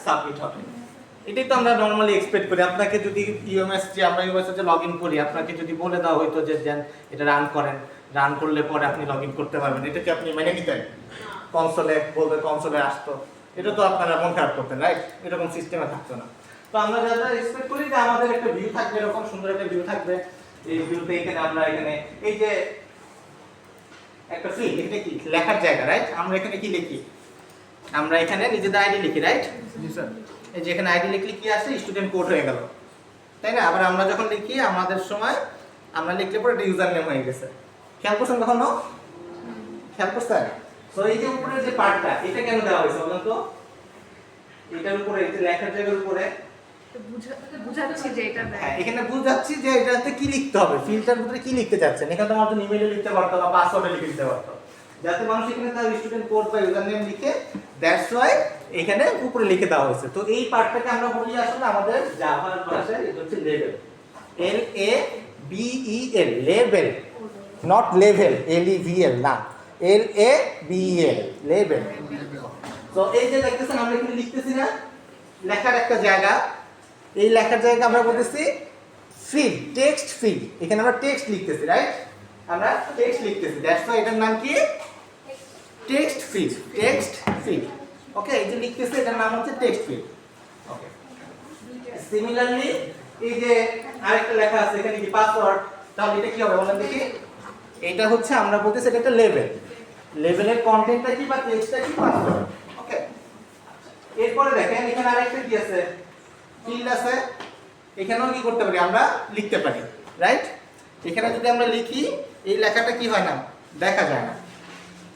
Submit হবে। এটাই তো আমরা নরমালি এক্সপেক্ট করি। আপনাকে যদি ইউএমএস যে আমরা ইউএমএস যে লগইন করি, আপনাকে যদি বলে দেওয়া হইতো যে দেন এটা রান করেন, রান করলে পরে আপনি লগইন করতে পারবেন, এটা কি আপনি মেনে নিতেন? কনসোলে বলবে, কনসোলে আসতো, এটা তো আপনারা মন খারাপ করতেন, রাইট? এরকম সিস্টেমে থাকতো না। তো আমরা যারা এক্সপেক্ট করি যে আমাদের একটা ভিউ থাকবে, এরকম সুন্দর একটা ভিউ থাকবে। এই ভিউতে এখানে আমরা এখানে এই যে একটা ফিল্ড, এটা কি লেখার জায়গা, রাইট? আমরা এখানে কি লিখি? আমরা এখানে নিজেদের আইডি লিখি, রাইট? জি স্যার। এই যে এখানে আইডি লিখলে কি আসে? স্টুডেন্ট কোড হয়ে গেল, তাই না? আবার আমরা যখন লিখি আমাদের সময় আমরা লিখলে পরে এটা ইউজার নেম হয়ে গেছে। খেয়াল করছেন কখনো? খেয়াল করছেন? তো এই যে উপরে যে পার্টটা, এটা কেন দেওয়া হয়েছে বলেন তো? এটার উপরে এই যে লেখার জায়গার উপরে বুঝাচ্ছি যে এটা হ্যাঁ, এখানে বুঝাচ্ছি যে এটাতে কি লিখতে হবে, ফিল্টার ভিতরে কি লিখতে যাচ্ছেন। এখানে তো আমাদের ইমেইলে লিখতে পারতো বা পাসওয়ার্ডে লিখে দিতে পারতো, যাতে মানুষ এখানে তার স্টুডেন্ট কোড বা ইউজার নেম লিখে, দ্যাটস ওয়াই এখানে উপরে লিখে দেওয়া হয়েছে। তো এই পার্টটাকে আমরা বলি আসলে আমাদের জাভার ভাষায় এটা হচ্ছে level, L A B E L, level, not level, L E V L না, L A B E L, level. তো এই যে দেখতেছেন আমরা এখানে লিখতেছি না, লেখার একটা জায়গা, এই লেখার জায়গা আমরা বলতেছি ফিল্ড, টেক্সট ফিল্ড। এখানে আমরা টেক্সট লিখতেছি, রাইট? আমরা টেক্সট লিখতেছি, দ্যাটস ওয়াই এটার নাম কি? Text field, text field. Okay, এই যে লিখতেছি এটার নাম হচ্ছে টেক্সট ফিল্ড। ওকে, সিমিলারলি এই যে আরেকটা লেখা আছে এখানে কি পাসওয়ার্ড, তাহলে এটা কি হবে বলেন দেখি? এটা হচ্ছে আমরা বলতেছি এটা একটা লেভেল, লেভেলের কন্টেন্টটা কি বা টেক্সটটা কি? পাসওয়ার্ড। ওকে, এরপরে দেখেন এখানে আরেকটা কি আছে? ফিল্ড আছে। এখানেও কি করতে পারি? আমরা লিখতে পারি, রাইট? এখানে যদি আমরা লিখি এই লেখাটা কি হয় না, দেখা যায় না,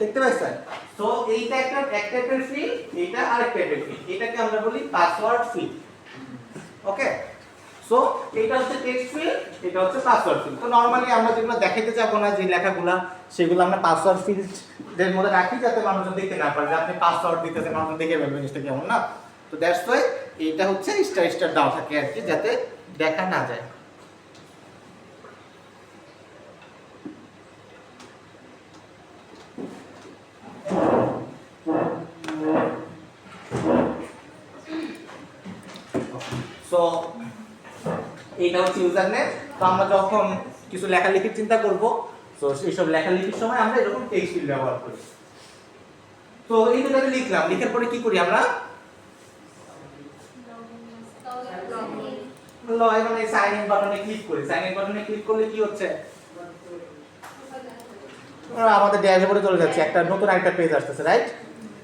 দেখতে পাচ্ছেন? তো এইটা একটা এক টাইপের ফিল্ড, এইটা আরেক টাইপের ফিল্ড, এটাকে আমরা বলি পাসওয়ার্ড ফিল্ড। ওকে, সো এটা হচ্ছে টেক্সট ফিল্ড, এটা হচ্ছে পাসওয়ার্ড ফিল্ড। তো নরমালি আমরা যেগুলো দেখাইতে যাব না, যে লেখাগুলো, সেগুলো আমরা পাসওয়ার্ড ফিল্ডের মধ্যে রাখি, যাতে মানুষজন দেখতে না পারে যে আপনি পাসওয়ার্ড দিতেছেন, মানুষজন দেখে ফেলবে জিনিসটা কেমন না। তো দ্যাটস ওয়াই এটা হচ্ছে স্টার স্টার দেওয়া থাকে আর কি, যাতে দেখা না যায়। সো এইটা হচ্ছে ইউজার নেম। তো আমরা যখন কিছু লেখালেখির চিন্তা করব, তো এইসব লেখালেখির সময় আমরা এরকম টেক্সট ফিল্ড ব্যবহার করি। তো এই দুটোকে লিখলাম, লিখার পরে কি করি আমরা? মানে সাইন ইন বাটনে ক্লিক করি। সাইন ইন বাটনে ক্লিক করলে কি হচ্ছে? আমাদের ড্যাশবোর্ডে চলে যাচ্ছে, একটা নতুন একটা পেজ আসতেছে, রাইট?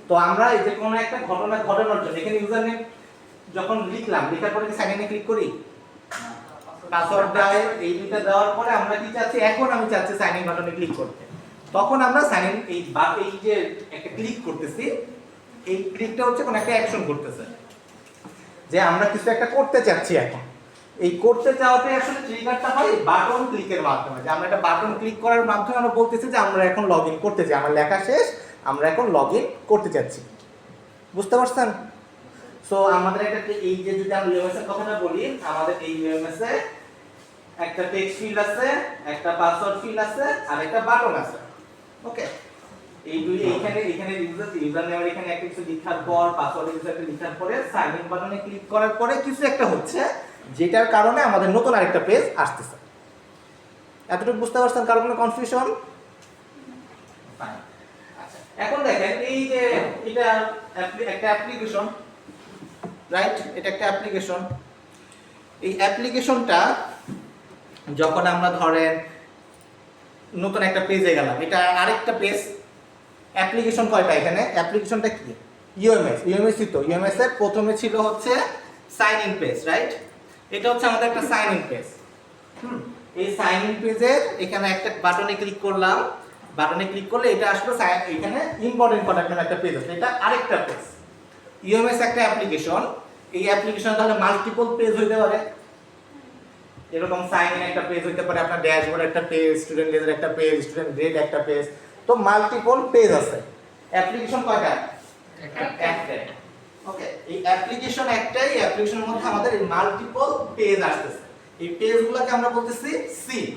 তো আমরা এই যে কোনো একটা ঘটনা ঘটানোর জন্য এখানে ইউজার নেম যখন লিখলাম, লেখার পরে কি সাইন ইনে ক্লিক করি? পাসওয়ার্ড দেয়, এই দুটো দেওয়ার পরে আমরা কি চাচ্ছি? এখন আমি চাচ্ছি সাইন ইন বাটনে ক্লিক করতে। তখন আমরা সাইন ইন এই যে একটা ক্লিক করতেছি, এই ক্লিকটা হচ্ছে কোন একটা অ্যাকশন করতেছে, যে আমরা কিছু একটা করতে চাচ্ছি। এখন এই করতে চাওয়াটাই আসলে ট্রিগারটা হয় বাটন ক্লিকের মাধ্যমে, যে আমরা একটা বাটন ক্লিক করার মাধ্যমে আমরা বলতেছি যে আমরা এখন লগইন করতে চাই, আমার লেখা শেষ, আমরা এখন লগইন করতে চাচ্ছি। বুঝতে পারছেন? সো আমাদের একটা এই যে যদি আমরা ইউএমএস এর কথাটা বলি, আমাদের এই ইউএমএস এ একটা টেক্সট ফিল্ড আছে, একটা পাসওয়ার্ড ফিল্ড আছে, আর একটা বাটন আছে। ওকে, এই দুই এখানে ইউজার নেম এখানে একটা কিছু লেখার পর, পাসওয়ার্ডে কিছু একটা লেখার পরে সাইন ইন বাটনে ক্লিক করার পরে কিছু একটা হচ্ছে, যেটার কারণে আমাদের নতুন আরেকটা পেজ আসতেছে। এতটুকু বুঝতে পারছেন? কারো কোনো কনফিউশন? ফাইন। আচ্ছা, এখন দেখেন এই যে এটা একটা অ্যাপ্লিকেশন, রাইট? এটা একটা অ্যাপ্লিকেশন। এই অ্যাপ্লিকেশনটা যখন আমরা ধরেন নতুন একটা পেজে গেলাম, এটা আরেকটা পেজ। অ্যাপ্লিকেশন কয়টা এখানে? অ্যাপ্লিকেশনটা কি? ইউএমএস তো ইউএমএস এর প্রথমে ছিল হচ্ছে সাইন ইন পেজ, রাইট? এটা হচ্ছে আমাদের একটা সাইন ইন পেজ। এই সাইন ইন পেজের এখানে একটা বাটনে ক্লিক করলাম, বাটনে ক্লিক করলে এটা আসলো এখানে ইম্পর্টেন্ট কন্টাক্ট নামে একটা পেজ আছে, এটা আরেকটা পেজ। ইউএমএস একটা অ্যাপ্লিকেশন, এই অ্যাপ্লিকেশন তাহলে মাল্টিপল পেজ হইতে পারে। এরকম সাইন ইন একটা পেজ হইতে পারে, আপনার ড্যাশবোর্ড একটা পেজ, স্টুডেন্ট লেজের একটা পেজ, স্টুডেন্ট গ্রেড একটা পেজ। তো মাল্টিপল পেজ আছে। অ্যাপ্লিকেশন কয়টা? একটাই। ওকে, এই অ্যাপ্লিকেশন একটাই, অ্যাপ্লিকেশনের মধ্যে আমাদের এই মাল্টিপল পেজ আসতেছে। এই পেজগুলোকে আমরা বলতেছি সিন।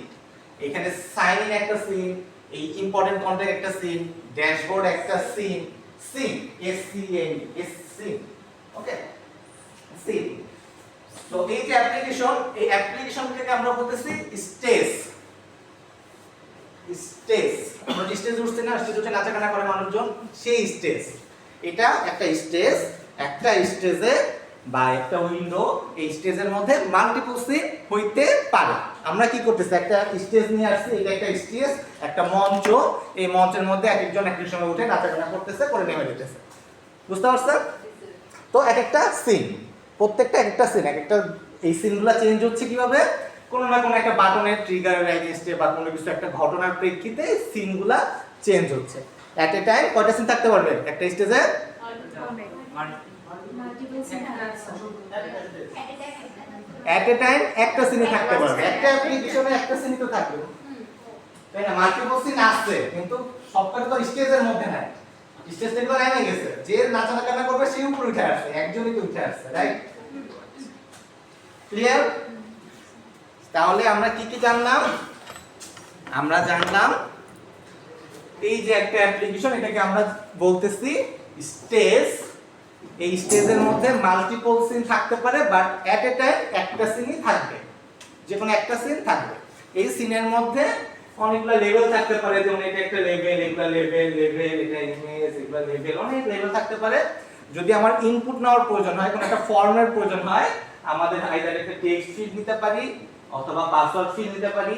এখানে সাইন ইন একটা সিন, এই ইম্পর্টেন্ট কন্টাক্ট একটা সিন, ড্যাশবোর্ড একটা scene, scene S C N S scene. Okay, তো এই যে অ্যাপ্লিকেশন, এই অ্যাপ্লিকেশনটাকে আমরা বলতেছি স্টেজ। স্টেজ আমরা স্টেজ উঠছি না, স্টেজ উঠে নাচাগানা করে মানুষজন, সেই স্টেজ। এটা একটা স্টেজ, একটা স্টেজে বা একটা উইন্ডো, এই স্টেজের মধ্যে মাল্টিপল সিন হইতে পারে। আমরা কি করতেছি, একটা স্টেজ নিয়ে আসছি, এটা একটা স্টেজ, একটা মঞ্চ, এই মঞ্চের মধ্যে এক একজন এক এক সময় উঠে নাচাগানা করতেছে, করে নেমে দিতেছে। বুঝতে পারছেন? তো এক একটা সিন, প্রত্যেকটা এক একটা সিন, এক একটা এই সিনগুলো চেঞ্জ হচ্ছে কিভাবে, কোনো না কোনো একটা বাটনের ট্রিগারের এগেইনস্টে বা কোনো কিছু একটা ঘটনার প্রেক্ষিতে সিনগুলো চেঞ্জ হচ্ছে। এট এ টাইম কয়টা সিন থাকতে পারবে একটা স্টেজে? এট এ টাইম একটা সিনই থাকতে পারবে, একটা অ্যাপ্লিকেশনে একটা সিনই তো থাকবে, তাই না? মাল্টিপল সিন আসছে, কিন্তু সবকটা তো স্টেজের মধ্যে নাই, স্টেজ থেকে তো নেমে গেছে, যে নাচানাকানা করবে সে উপরে উঠে আসছে, একজনই তো উঠে আসছে, রাইট? ক্লিয়ার? তাহলে আমরা কি কি জানলাম? আমরা জানলাম এই যে একটা অ্যাপ্লিকেশন, এটাকে আমরা বলতেছি স্টেজ। এই স্টেজের মধ্যে মাল্টিপল সিন থাকতে পারে, বাট এট এ টাইম একটা সিনই থাকবে, যে কোনো একটা সিন থাকবে। এই সিনের মধ্যে অনেকগুলো লেভেল থাকতে পারে, যেমন এটা একটা লেভেল, এগুলা লেভেল, এটা ইমেজ, এগুলা লেভেল, অনেক লেভেল থাকতে পারে। যদি আমার ইনপুট নেওয়ার প্রয়োজন হয়, কোনো একটা ফর্মের প্রয়োজন হয়, আমাদের আইদার একটা টেক্সট ফিল্ড নিতে পারি অথবা পাসওয়ার্ড ফিল্ড নিতে পারি,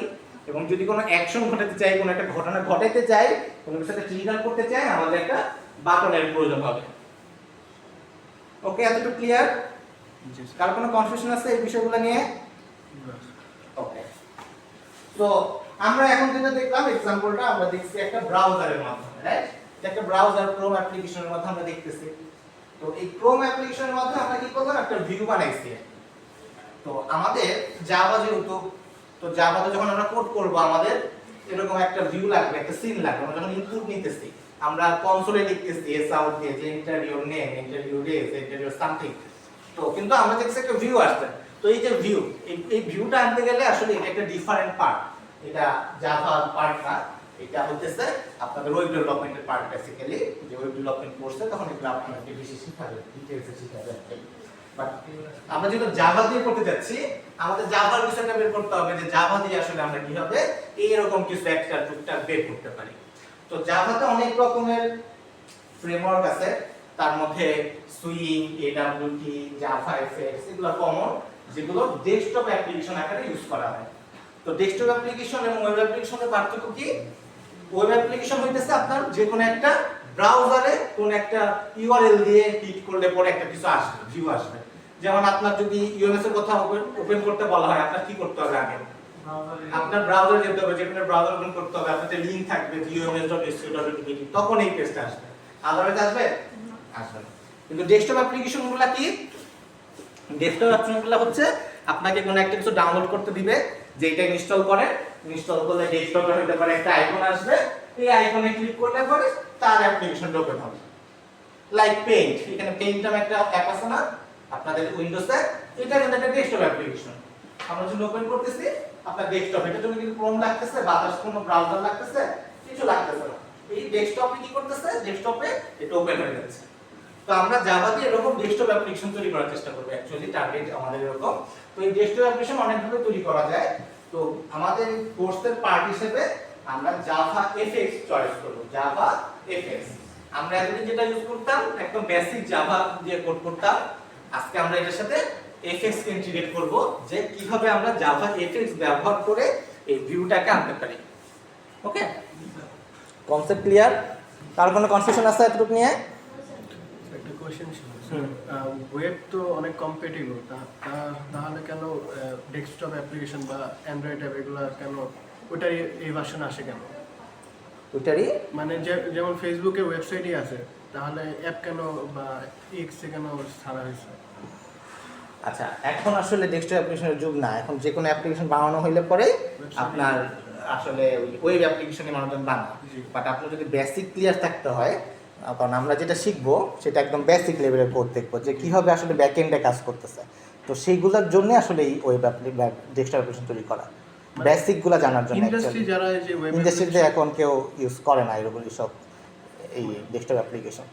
এবং যদি কোনো অ্যাকশন ঘটাতে চাই, কোনো একটা ঘটনা ঘটাতে চাই, কোনো কিছুকে ট্রিগার করতে চাই, আমাদের একটা বাটনের প্রয়োজন হবে। ওকে, এতটুকু ক্লিয়ার? কার কোনো কনফিউশন আছে এই বিষয়গুলো নিয়ে? ওকে, তো আমরা এখন যেটা দেখলাম এক্সাম্পলটা, আমরা দেখছি একটা ব্রাউজারের মাধ্যমে, রাইট? এটা একটা ব্রাউজার, ক্রোম অ্যাপ্লিকেশনের মাধ্যমে আমরা দেখতেছি। তো এই ক্রোম অ্যাপ্লিকেশনের মাধ্যমে আমরা কি করলাম, একটা ভিউ বানাইছি। তো আমাদের জাভা যেহেতু, তো জাভাতে যখন আমরা কোড করব, আমাদের এরকম একটা ভিউ লাগবে, একটা সিন লাগবে। আমরা যখন ইনপুট নিতেছি, আমরা কনসোলে লিখতেছি এস আউট দিয়ে, যে enter your name, enter your race, enter your something. তো কিন্তু আমরা দেখছি একটা ভিউ আসছে। তো এই যে ভিউ, এই ভিউটা আনতে গেলে আসলে এটা একটা ডিফারেন্ট পার্ট, এটা জাভা পার্ট না, এটা হচ্ছে আপনাদের ওয়েব ডেভেলপমেন্টের পার্ট। বেসিক্যালি যে ওয়েব ডেভেলপমেন্ট কোর্সে তখন এগুলো আপনাদেরকে বেশি শিখাবে, ডিটেইলসে শিখাবে। বাট আমরা যেটা জাভা দিয়ে করতে যাচ্ছি, আমাদের জাভার বিষয়টা বের করতে হবে, যে জাভা দিয়ে আসলে আমরা কিভাবে এইরকম কিছু একটা টুকটাক বের করতে পারি। তো জাভাতে অনেক রকমের ফ্রেমওয়ার্ক আছে, তার মধ্যে সুইং, এডব্লিউটি, জাভা এফএক্স, এগুলো কমন, যেগুলো ডেস্কটপ অ্যাপ্লিকেশন আকারে ইউজ করা হয়। তো ডেস্কটপ অ্যাপ্লিকেশন এবং ওয়েব অ্যাপ্লিকেশনের পার্থক্য কি? ওয়েব অ্যাপ্লিকেশন হইতেছে আপনার যে কোনো একটা ব্রাউজারে কোন একটা ইউআরএল দিয়ে ক্লিক করলে পরে একটা কিছু আসবে, ভিউ আসবে। যেমন আপনার যদি ইউএমএস এর কথা ওপেন করতে বলা হয়, আপনার কি করতে হবে? আগে আপনার ব্রাউজারে যেতে হবে, যে কোনো ব্রাউজার ওপেন করতে হবে, আপনার লিংক থাকবেums.sco.uk, তখন এই পেজটা আসবে। আদারওয়াইজ আসবে? আসবে না। কিন্তু ডেস্কটপ অ্যাপ্লিকেশনগুলো কি? ডেস্কটপ অ্যাপ্লিকেশনগুলো হচ্ছে আপনাকে কোনো একটা কিছু ডাউনলোড করতে দিবে, যে এটা ইনস্টল করে, ইনস্টল করলে ডেস্কটপে হতে পারে একটা আইকন আসবে, এই আইকনে ক্লিক করলে পরে তার অ্যাপ্লিকেশনটা ওপেন হবে। লাইক পেইন্ট, এখানে পেইন্ট নামে একটা অ্যাপ আছে না আপনাদের উইন্ডোজে, এটা কিন্তু একটা ডেস্কটপ অ্যাপ্লিকেশন। আমরা যখন ওপেন করতেছি আপনার ডেস্কটপ, এটার জন্য কিন্তু ক্রোম লাগতেছে, বাতাস কোনো ব্রাউজার লাগতেছে, কিছু লাগতেছে না। এই ডেস্কটপে কি করতেছে, ডেস্কটপে এটা ওপেন হয়ে যাচ্ছে। তো আমরা জাভা দিয়ে এরকম ডেস্কটপ অ্যাপ্লিকেশন তৈরি করার চেষ্টা করব, অ্যাকচুয়ালি টার্গেট আমাদের এরকম। তো এই ডেস্কটপ অ্যাপ্লিকেশন অনেকভাবে তৈরি করা যায়। তো আমাদের কোর্সের পার্ট হিসেবে আমরা জাভা এফএক্স চয়েস করব, জাভা এফএক্স। আমরা এতদিন যেটা ইউজ করতাম একদম বেসিক জাভা দিয়ে কোড করতাম, আজকে আমরা এটার সাথে এফএক্স কে ইন্টিগ্রেট করব, যে কিভাবে আমরা জাভা এফএক্স ব্যবহার করে এই ভিউটাকে আনতে পারি। ওকে, কনসেপ্ট ক্লিয়ার? কার কোনো কনফিউশন আছে এতটুকু নিয়ে? একটা কোশ্চেন ছিল, ওয়েব তো অনেক কম্পিটিটিভ, তাহলে কেন ডেস্কটপ অ্যাপ্লিকেশন বা অ্যান্ড্রয়েড অ্যাপ এগুলো কেন ওটার এই ভার্সন আসে কেন? ওইটারই মানে যেমন ফেসবুকে ওয়েবসাইটই আছে, তাহলে অ্যাপ কেন বা এক্সে কেন ছাড়া হয়েছে? আচ্ছা, এখন আসলে ডেস্কটপ অ্যাপ্লিকেশনের যুগ না, এখন যে কোনো অ্যাপ্লিকেশন বানানো হইলে পরে আপনার আসলে ওয়েব অ্যাপ্লিকেশনে মানুষজন বানায়। বাট আপনার যদি বেসিক ক্লিয়ার থাকতে হয়, কারণ আমরা যেটা শিখবো সেটা একদম বেসিক লেভেলের কোড দেখবো, যে কীভাবে আসলে ব্যাকএন্ডে কাজ করতেছে। তো সেইগুলোর জন্য আসলে এই ওয়েব ডেস্কটপ অ্যাপ্লিকেশন তৈরি করা, বেসিকগুলো জানার জন্য। ইন্ডাস্ট্রি যারা এই যে ওয়েব ইন্ডাস্ট্রিতে এখন কেউ ইউজ করে না এরকম সব এই ডেস্কটপ অ্যাপ্লিকেশন।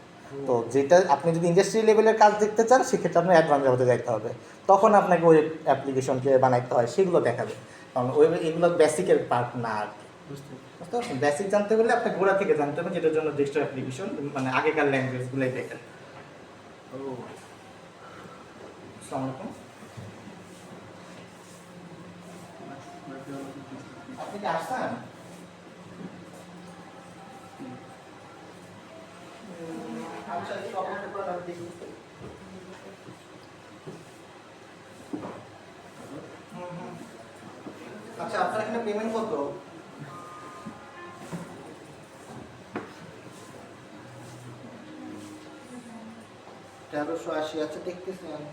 তো যেটা আপনি যদি ইন্ডাস্ট্রি লেভেলের কাজ দেখতে চান সেক্ষেত্রে আপনার অ্যাডভান্স জাভাতে যাইতে হবে, তখন আপনাকে ওয়েব অ্যাপ্লিকেশনকে বানাইতে হয় সেগুলো দেখাবে, কারণ ওয়েব এগুলো বেসিকের পার্ট না আর কি। বুঝতে বুঝতে পারছেন? বেসিক জানতে হলে আপনি গোড়া থেকে জানতে হবে, যেটার জন্য ডেস্কটপ অ্যাপ্লিকেশন মানে আগেকার ল্যাঙ্গুয়েজগুলোই দেখেন। ও আসসালামু আলাইকুম। আপনি কি আসছেন? আচ্ছা, একটু অপেক্ষা করেন, আমি দেখি। আচ্ছা, আপনার এখানে পেমেন্ট কত? $1380। আচ্ছা, দেখতেছি আমি।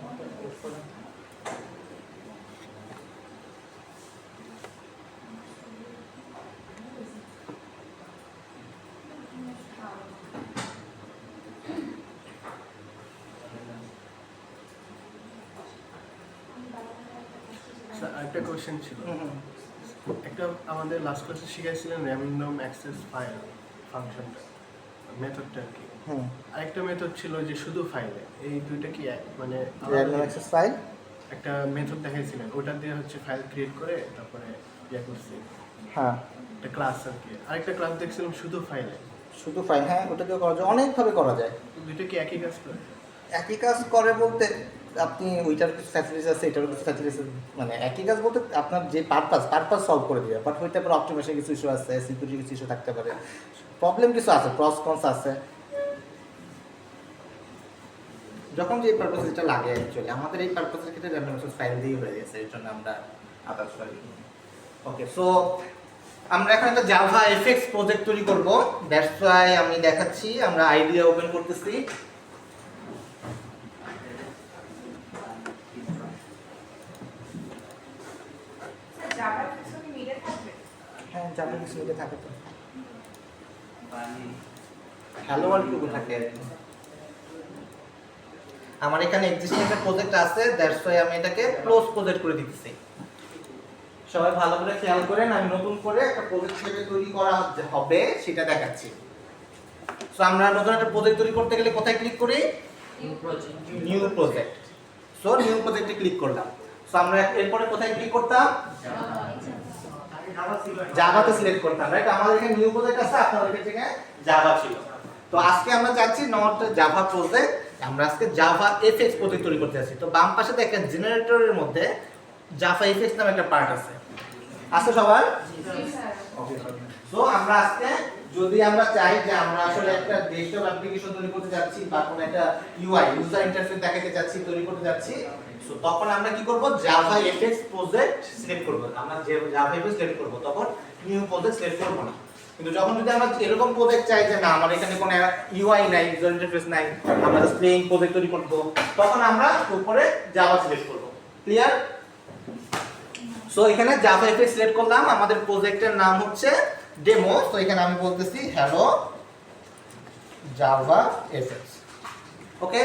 স্যার আরেকটা কোয়েশ্চেন ছিল। হুম। একটা আমাদের লাস্ট ক্লাসে শিখাইছিলেন র্যান্ডম অ্যাক্সেস ফাইল ফাংশনটা, মেথডটা আর কি। হুম। আরেকটা মেথড ছিল যে শুধু ফাইলে, এই দুইটা কি মানে র্যান্ডম অ্যাক্সেস ফাইল একটা মেথড দেখাইছিলেন, ওটা দিয়ে হচ্ছে ফাইল ক্রিয়েট করে তারপরে ইয়ে করছি হ্যাঁ, একটা ক্লাস আর কি। আরেকটা ক্লাস দেখছিলাম শুধু ফাইলে, শুধু ফাইল, হ্যাঁ ওটা দিয়ে করা যায়, অনেকভাবে করা যায়। দুইটা কি একই কাজ করে? একই কাজ করে বলতে আপনি ওইটার কিছু ফ্যাসিলিটিস আছে, এটারও কিছু ফ্যাসিলিটিস, মানে একই কাজ বলতে আপনার যে পারপাস সলভ করে দিবে, বাট হইতে পারে অপটিমাইজেশন কিছু ইস্যু আছে, সিকিউরিটি কিছু ইস্যু থাকতে পারে, প্রবলেম কিছু আছে, প্রস কনস আছে। যখন যে পারপাস যেটা লাগে অ্যাকচুয়ালি আমাদের এই পারপাসের ক্ষেত্রে র্যান্ডম অ্যাক্সেস ফাইল দিয়ে হয়ে গেছে, এর জন্য আমরা আদার্স ফাইল। ওকে, সো আমরা এখন একটা জাভা এফএক্স প্রজেক্ট তৈরি করব, দ্যাটস ওয়াই আমি দেখাচ্ছি। আমরা আইডিয়া ওপেন করতেছি। জাভার কিছু কি মিলে থাকবে? হ্যাঁ, জাভা কিছু লিখে থাকে তো, হ্যালো ওয়ার্ল্ড টুকু থাকে আর কি। আমার এখানে এক্সিস্টিং একটা প্রজেক্ট আছে, দ্যাটস ওয়াই আমি এটাকে ক্লোজ প্রজেক্ট করে দিতেছি। সবাই ভালো করে খেয়াল করেন, আমি নতুন করে একটা প্রজেক্ট হিসেবে তৈরি করা হবে সেটা দেখাচ্ছি। সো আমরা নতুন একটা প্রজেক্ট তৈরি করতে গেলে কোথায় ক্লিক করি? New project. সো নিউ প্রজেক্টে ক্লিক করলাম। সো আমরা এরপরে কোথায় ক্লিক করতাম? জাভাতে সিলেক্ট করতাম, রাইট? আমাদের এখানে নিউ প্রজেক্ট আছে, আপনাদের এখানে জাভা ছিল। তো আজকে আমরা যাচ্ছি নট জাভা প্রজেক্ট, আমরা আজকে জাভা এফএক্স প্রজেক্ট তৈরি করতে যাচ্ছি। তো বাম পাশে দেখেন জেনারেটরের মধ্যে জাভা এফএক্স নামে একটা পার্ট আছে। আছে সবার? সো আমরা আজকে যদি আমরা চাই যে আমরা আসলে একটা ডেস্কটপ অ্যাপ্লিকেশন তৈরি করতে যাচ্ছি বা কোনো একটা ইউআই ইউজার ইন্টারফেস দেখাতে যাচ্ছি, তৈরি করতে যাচ্ছি, সো তখন আমরা কি করব? জাভা এফএক্স প্রজেক্ট সিলেক্ট করব। আমরা যে জাভা এফএক্স সিলেক্ট করব তখন নিউ প্রজেক্ট সিলেক্ট করব না। কিন্তু যখন যদি আমরা এরকম প্রজেক্ট চাই যে না আমার এখানে কোনো ইউআই নাই, ইউজার ইন্টারফেস নাই, আমরা জাস্ট প্লেন প্রজেক্ট তৈরি করব, তখন আমরা উপরে জাভা সিলেক্ট করব। ক্লিয়ার? সো এখানে জাভা এফএক্স সিলেক্ট করলাম, আমাদের প্রজেক্টের নাম হচ্ছে ডেমো। তো এখানে আমি বলতেছি হ্যালো জাভা এফএক্স। ওকে,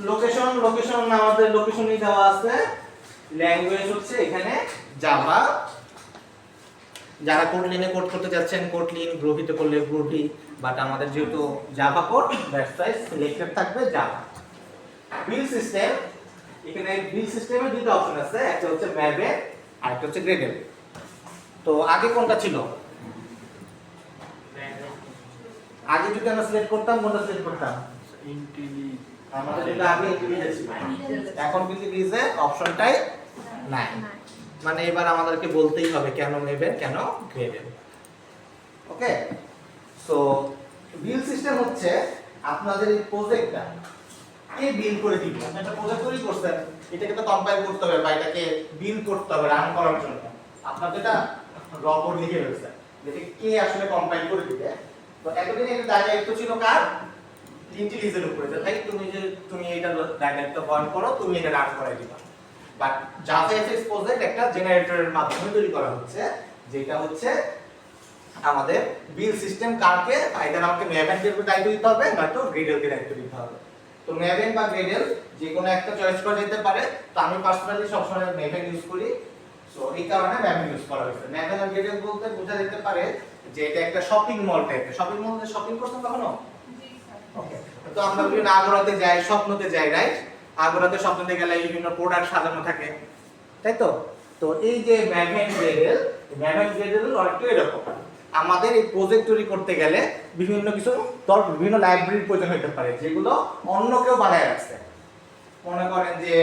লোকেশন আমাদের লোকেশনই দেওয়া আছে, ল্যাঙ্গুয়েজ হচ্ছে এখানে জাভা। যারা কোটলিনে কোড করতে যাচ্ছেন কোটলিন, গ্রোভিতে করলে গ্রোভি, বাট আমাদের যেহেতু Java code that's why selected থাকবে জাভা। বিল সিস্টেম, এখানে বিল সিস্টেমে দুটো অপশন আছে, একটা হচ্ছে ম্যাভেন আর একটা হচ্ছে গ্রেডেল। তো আগে কোনটা ছিল? আগে যদি আমরা সিলেক্ট করতাম কোনটা সিলেক্ট করতাম? ইন্টিলি আমাদের এটা আগে ইন্টিলিজেন্ট ছিল, এখন কিন্তু ইন্টিলিজেন্ট অপশনটাই নাই। মানে এবার আমাদেরকে বলতেই হবে কেন ম্যাভেন কেন গ্রেডেল। ওকে, সো বিল সিস্টেম হচ্ছে আপনাদের এই প্রজেক্টটা কে বিল করে দিবে। আপনি একটা প্রজেক্ট তৈরি করছেন, এটাকে তো কম্পাইল করতে হবে বা এটাকে বিল করতে হবে রান করার জন্য। আপনার তো এটা র কোড লিখে রয়েছে, যেটা কে আসলে কম্পাইল করে দিবে। তো এতদিন এটা দায়িত্ব ছিল কার? ইন্টেলিজেন্ট উপরে, যে ভাই তুমি এটা দায়িত্ব বহন করো, তুমি এটা রান করাই দিবা। বাট জাভা এফএক্স প্রজেক্ট একটা জেনারেটরের মাধ্যমে তৈরি করা হচ্ছে, যেটা হচ্ছে আমাদের বিল সিস্টেম কারকে আইদার আমাকে ম্যাভেনকে দায়িত্ব দিতে হবে নয়তো গ্রেডেলকে দায়িত্ব দিতে হবে। তো ম্যাভেন বা গ্রেডেল যে কোনো একটা চয়েস করা যেতে পারে। তো আমি পার্সোনালি সবসময় ম্যাভেন ইউজ করি, সো এই কারণে ম্যাভেন ইউজ করা হয়েছে। ম্যাভেন আর গ্রেডেল বলতে বোঝা যেতে পারে যে এটা একটা শপিং মল টাইপের। শপিং মলে শপিং করছেন কখনো? তো আমরা বিভিন্ন আগরাতে যাই, স্বপ্নতে যাই, রাইট? আগরাতে স্বপ্নতে গেলে বিভিন্ন প্রোডাক্ট সাজানো থাকে, তাই তো? তো এই যে ম্যাভেন গ্রেডেল, ম্যাভেন গ্রেডেল অনেকটা এরকম। আমাদের এই প্রজেক্ট তৈরি করতে গেলে বিভিন্ন কিছু বিভিন্ন লাইব্রেরির প্রয়োজন হতে পারে, যেগুলো অন্য কেউ বানায় রাখছে। মনে করেন যে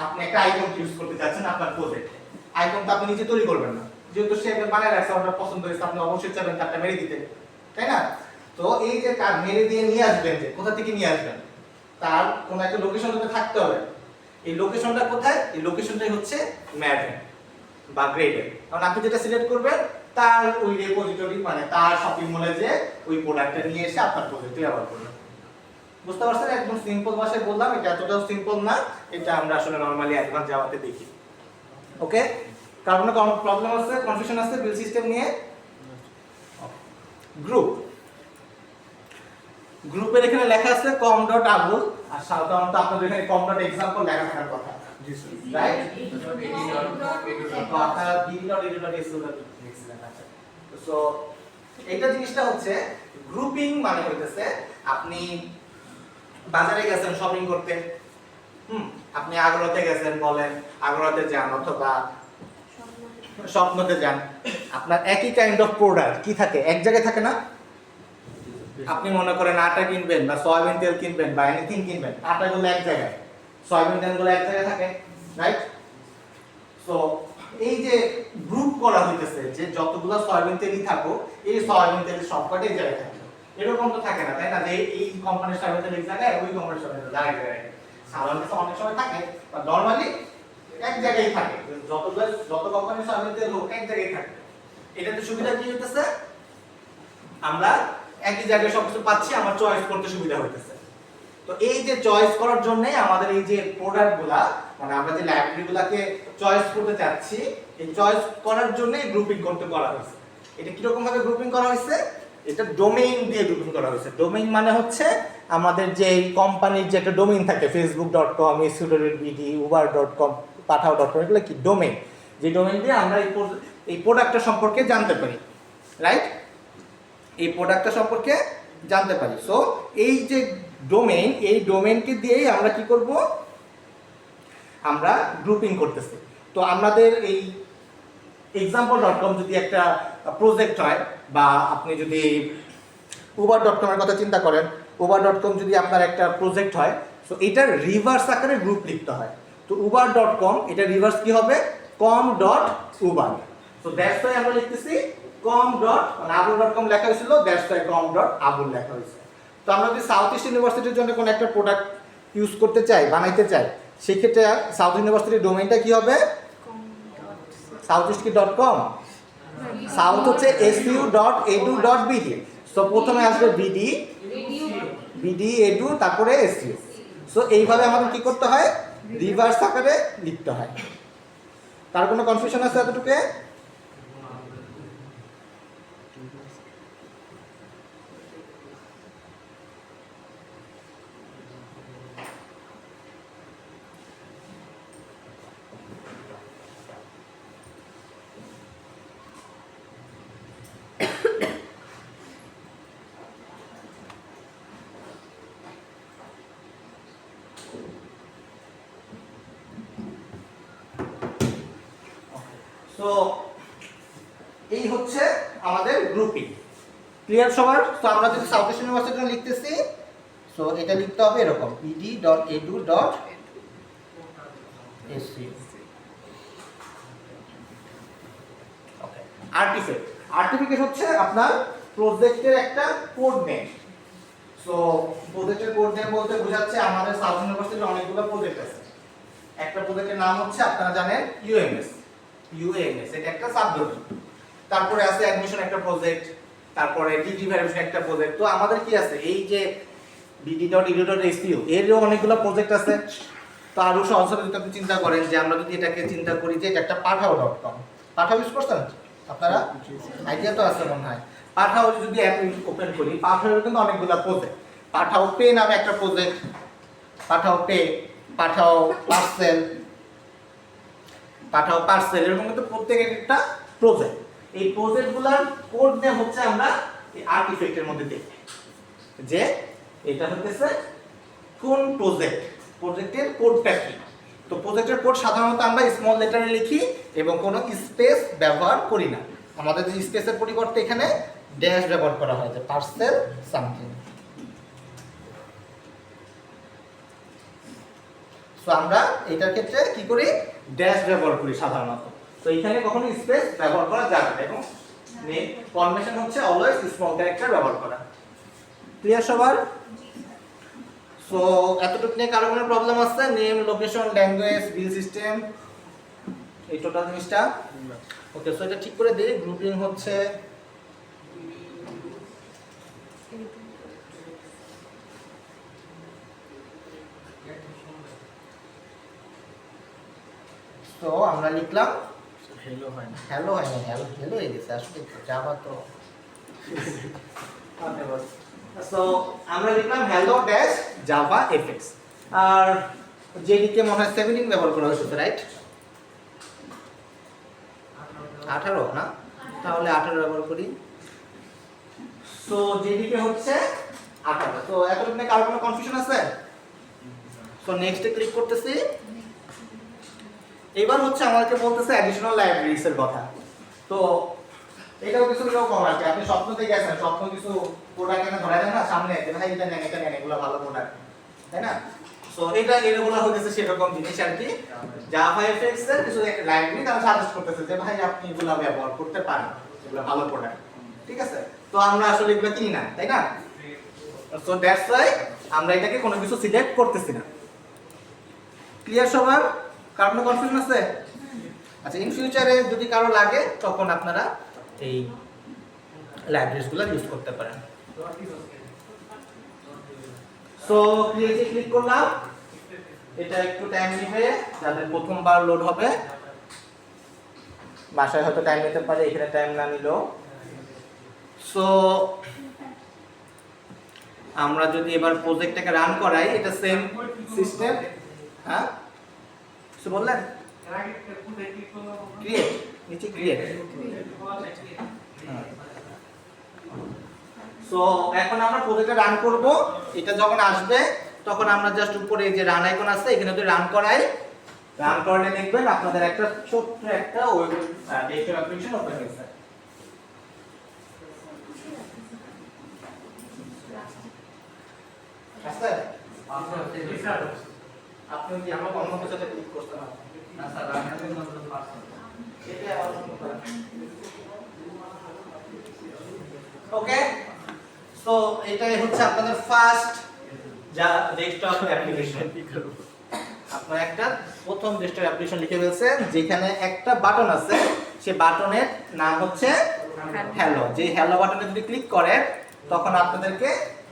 আপনি একটা আইকন ইউজ করতে যাচ্ছেন আপনার প্রজেক্টে, আইকন তো আপনি নিজে তৈরি করবেন না, যেহেতু সে একজন বানায় রাখছে, আপনার পছন্দ হয়েছে, আপনি অবশ্যই চাইবেন তারটা মেরে দিতে, তাই না? তো এই যে কার মেরে দিয়ে নিয়ে আসবেন, যে কোথা থেকে নিয়ে আসবেন, তার কোনো একটা লোকেশন তো থাকতে হবে। এই লোকেশনটা কোথায়? এই লোকেশনটাই হচ্ছে ম্যাভেন বা গ্রেডেল। কারণ আপনি যেটা সিলেক্ট করবেন তার ওই রেপোজিটরি, মানে তার শপিং মলে যে ওই প্রোডাক্টটা নিয়ে এসে আপনার প্রজেক্টে ব্যবহার করবেন। বুঝতে পারছেন? একদম সিম্পল ভাষায় বললাম, এটা এতটাও সিম্পল না, এটা আমরা আসলে নরমালি অ্যাডভান্স জাভাতে দেখি। ওকে, কারণ কোনো প্রবলেম আছে, কনফিউশন আছে বিল সিস্টেম নিয়ে? গ্রুপ, গ্রুপের এখানে লেখা আছে com.abul, আর সাধারণত আপনাদের এখানে com.example লেখা থাকার কথা, রাইট? কথা b.edu.su লিখছিলেন। আচ্ছা, সো এইটা জিনিসটা হচ্ছে গ্রুপিং, মানে হইতেছে আপনি বাজারে গেছেন শপিং করতে, আপনি আগরাতে গেছেন, বলেন আগরাতে যান অথবা স্বপ্নতে যান, আপনার একই কাইন্ড অফ প্রোডাক্ট কি থাকে, এক জায়গায় থাকে না? আপনি মনে করেন আটা কিনবেন বা সয়াবিন তেল কিনবেন বা এনিথিং কিনবেন, আটাগুলো এক জায়গায়, সয়াবিন তেলগুলো এক জায়গায় থাকে, রাইট? সো এই যে গ্রুপ করা হইতেছে, যে যতগুলো সয়াবিন তেলই থাকো, এই সয়াবিন তেল সবকটা এক জায়গায় থাকে, এরকম তো থাকে না, তাই না? যে এই কোম্পানির সয়াবিন তেল এক জায়গায়, ওই কোম্পানির সয়াবিন তেল আরেক জায়গায়, সাধারণত অনেক সময় থাকে বা নরমালি এক জায়গায় থাকে, যত কোম্পানির সয়াবিন তেল হোক এক জায়গায় থাকে। এটাতে সুবিধা কি হইতেছে? আমরা একই জায়গায় সবকিছু পাচ্ছি, আমার চয়েস করতে সুবিধা হইতেছে। তো এই যে চয়েস করার জন্য আমাদের এই যে প্রোডাক্টগুলা, মানে আমরা যে লাইব্রেরিগুলোকে চয়েস করতে চাচ্ছি, এই চয়েস করার জন্য গ্রুপিং করতে করা হয়েছে। এটা কি রকম ভাবে গ্রুপিং করা হয়েছে? এটা ডোমেইন দিয়ে গ্রুপিং করা হয়েছে। ডোমেইন মানে হচ্ছে আমাদের যে কোম্পানির যে একটা ডোমেইন থাকে, facebook.com, su.bd, uber.com, pathao.com, এগুলো কি ডোমেইন, যে ডোমেইন দিয়ে আমরা এই প্রোডাক্টটা সম্পর্কে জানতে পারি, রাইট? এই প্রোডাক্টটা সম্পর্কে জানতে পারি। সো এই যে ডোমেইন, এই ডোমেইনকে দিয়েই আমরা কি করব? আমরা গ্রুপিং করতেছি। তো আমাদের এই example.com যদি একটা প্রজেক্ট হয়, বা আপনি যদি uber.com এর কথা চিন্তা করেন, uber.com যদি আপনার একটা প্রজেক্ট হয়, সো এটার রিভার্স আকারে গ্রুপ লিখতে হয়। তো uber.com এটা রিভার্স কি হবে? com.uber। সো দ্যাটস ওয়াই আমরা লিখতেছি com.abul.com লেখা হয়েছিল, দ্যাটস ওয়াই com.abul লেখা হয়েছে। তো আমরা যদি সাউথ ইস্ট ইউনিভার্সিটির জন্য কোনো একটা প্রোডাক্ট ইউজ করতে চাই, বানাইতে চাই, সেক্ষেত্রে সাউথ ইউনিভার্সিটির ডোমেইনটা কি হবে? সাউথ ইস্ট কি .com? সাউথ হচ্ছে su.edu.bd। সো প্রথমে আসবে bd edu, তারপরে su। সো এইভাবে আমাদের কি করতে হয়? রিভার্স আকারে লিখতে হয়। তার কোনো কনফিউশন আছে এতটুকু? তো এই হচ্ছে আমাদের গ্রুপিং। ক্লিয়ার সবার? তো আমরা যদি সাউথ ইস্ট ইউনিভার্সিটি লিখতেছি, সো এটা লিখতে হবে এরকম bd.edu.sc। ওকে, আর্টিফ্যাক্ট, আর্টিফ্যাক্ট হচ্ছে আপনার প্রজেক্টের একটা কোড নেম। সো প্রজেক্টের কোড নেম বলতে বোঝাচ্ছে আমাদের সাউথ ইউনিভার্সিটির অনেকগুলো প্রজেক্ট আছে। একটা প্রজেক্টের নাম হচ্ছে আপনারা জানেন ইউএমএস, এটা একটা সাবডোমেইন। তারপরে আছে অ্যাডমিশন একটা প্রজেক্ট, তারপরে ডিগ্রি ভ্যারিফিকেশন একটা প্রজেক্ট। তো আমাদের কি আছে? এই যে bd.edu.scu এরও অনেকগুলো প্রজেক্ট আছে। তো আরো সহজভাবে যদি আপনি চিন্তা করেন, যে আমরা যদি এটাকে চিন্তা করি যে এটা একটা pathao.com, পাঠাও ইউজ করছেন আপনারা? আইডিয়া তো আছে মনে হয়। পাঠাও যদি অ্যাপ ওপেন করি, পাঠাও কিন্তু অনেকগুলো প্রজেক্ট। পাঠাও পে নামে একটা প্রজেক্ট, পাঠাও পে, পাঠাও পার্সেল, এরকম কিন্তু প্রত্যেকের একটা প্রজেক্ট। এই প্রজেক্টগুলোর কোড নেম হচ্ছে আমরা এই আর্টিফ্যাক্টের মধ্যে দেখি, যে এটা হচ্ছে কোন প্রজেক্টের কোডটা কি। তো প্রজেক্টের কোড সাধারণত আমরা স্মল লেটারে লিখি এবং কোনো স্পেস ব্যবহার করি না। আমাদের যে স্পেসের পরিবর্তে এখানে ড্যাশ ব্যবহার করা হয়, যে পার্সেল সামথিং। তো আমরা এটার ক্ষেত্রে কি করি, ড্যাশ ব্যবহার করি সাধারণত। তো এখানে কখনো স্পেস ব্যবহার করা যাবে না এবং ফরমেশন হচ্ছে অলওয়েজ স্মল ক্যারেক্টার ব্যবহার করা। ক্লিয়ার সবার? সো এতটুকু নিয়ে কারো কোনো প্রবলেম আছে? নেম, লোকেশন, ল্যাঙ্গুয়েজ, বিল সিস্টেম, এই টোটাল জিনিসটা ওকে। সো এটা ঠিক করে দিই। গ্রুপিং হচ্ছে তো আমরা লিখলাম হ্যালো হয় না। হ্যালো হয় না, হ্যালো হ্যালো হয়ে গেছে আসলে জাভা তো। সো আমরা লিখলাম হ্যালো ড্যাশ জাভা এফএক্স। আর যেদিকে মনে হয় 17 ব্যবহার করা হয়েছে, রাইট? 18 না, তাহলে 18 ব্যবহার করি। সো যেদিকে হচ্ছে 18। তো এতটুকু কারো কোনো কনফিউশন আছে? সো নেক্সটে ক্লিক করতেছি। এবার হচ্ছে আমাদেরকে বলতেছে অ্যাডিশনাল লাইব্রেরিজ এর কথা। তো এটাও কিছু কম আছে। আপনি স্বপ্নতে গেছেন, স্বপ্ন কিছু প্রোডাক্ট এনে ধরা যায় না সামনে, যে ভাই এটা নেন এটা নেন, এগুলো ভালো প্রোডাক্ট, তাই না? সো এটা এগুলো হচ্ছে সেরকম জিনিস আর কি। জাভা এফএক্স এর কিছু লাইব্রেরি তারা সাজেস্ট করতেছে যে ভাই আপনি এগুলো ব্যবহার করতে পারেন, এগুলো ভালো প্রোডাক্ট, ঠিক আছে? তো আমরা আসলে এগুলো কিনি না, তাই না? সো দ্যাটস ওয়াই আমরা এটাকে কোনো কিছু সিলেক্ট করতেছি না। ক্লিয়ার সবার? কার কোনো কনফিউশন আছে? আচ্ছা, ইন ফিউচারে যদি কারো লাগে তখন আপনারা এই লাইব্রেরিজগুলো ইউজ করতে পারেন। সো ক্রিয়েটে ক্লিক করলাম। এটা একটু টাইম নেবে, যাদের প্রথমবার লোড হবে বাসায় হয়তো টাইম নিতে পারে, এখানে টাইম না নিলেও। সো আমরা যদি এবার প্রজেক্টটাকে রান করাই, এটা সেম সিস্টেম। হ্যাঁ কিছু বললেন? ক্রিয়েট, নিচে ক্রিয়েট। সো এখন আমরা প্রজেক্টটা রান করব। এটা যখন আসবে তখন আমরা জাস্ট উপরে এই যে রান আইকন আছে, এখানে যদি রান করাই, রান করলে দেখবেন আপনাদের একটা ছোট্ট একটা ওয়েব ডেস্কটপ অ্যাপ্লিকেশন ওপেন হয়েছে। আছে? আপনি কি আমার অন্য কিছুতে ক্লিক করতে না? না স্যার, আমি নতুন পারসন। এটা ওকে। সো এটাই হচ্ছে আপনাদের ফার্স্ট যা ডেস্কটপ অ্যাপ্লিকেশন। আপনারা একটা প্রথম ডেস্কটপ অ্যাপ্লিকেশন লিখে ফেলছেন, যেখানে একটা বাটন আছে, সেই বাটনের নাম হচ্ছে হ্যালো। যে হ্যালো বাটনে যদি ক্লিক করেন তখন আপনাদেরকে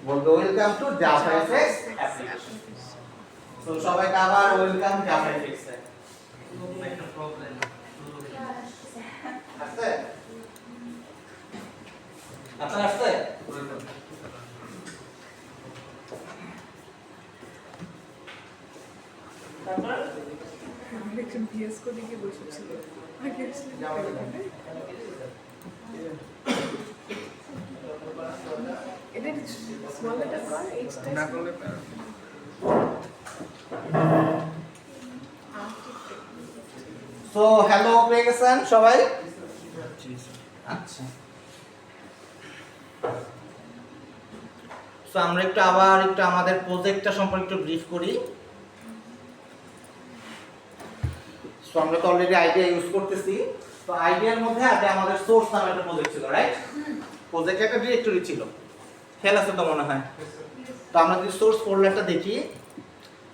বলবে welcome to Java FX application. So সবাইকে আবার ওয়েলকাম জাভা এফএক্স এ। একটা প্রবলেম আছে? আপনার আসছে? তারপর একজন ভিএস কোডে গিয়ে বসেছিল আগে এটা স্মল লেটার কর এইচ না করলে সো হ্যালো পেয়ে গেছেন সবাই? আচ্ছা, সো আমরা আবার একটু আমাদের প্রজেক্টটা সম্পর্কে একটু ব্রিফ করি। সো আমরা তো অলরেডি আইডিয়া ইউজ করতেছি। তো আইডিয়ার মধ্যে আগে আমাদের সোর্স নামে একটা প্রজেক্ট ছিল, রাইট? প্রজেক্টে একটা ডিরেক্টরি ছিল, খেয়াল আছে তো মনে হয়? তো আমরা যদি সোর্স ফোল্ডারটা দেখি,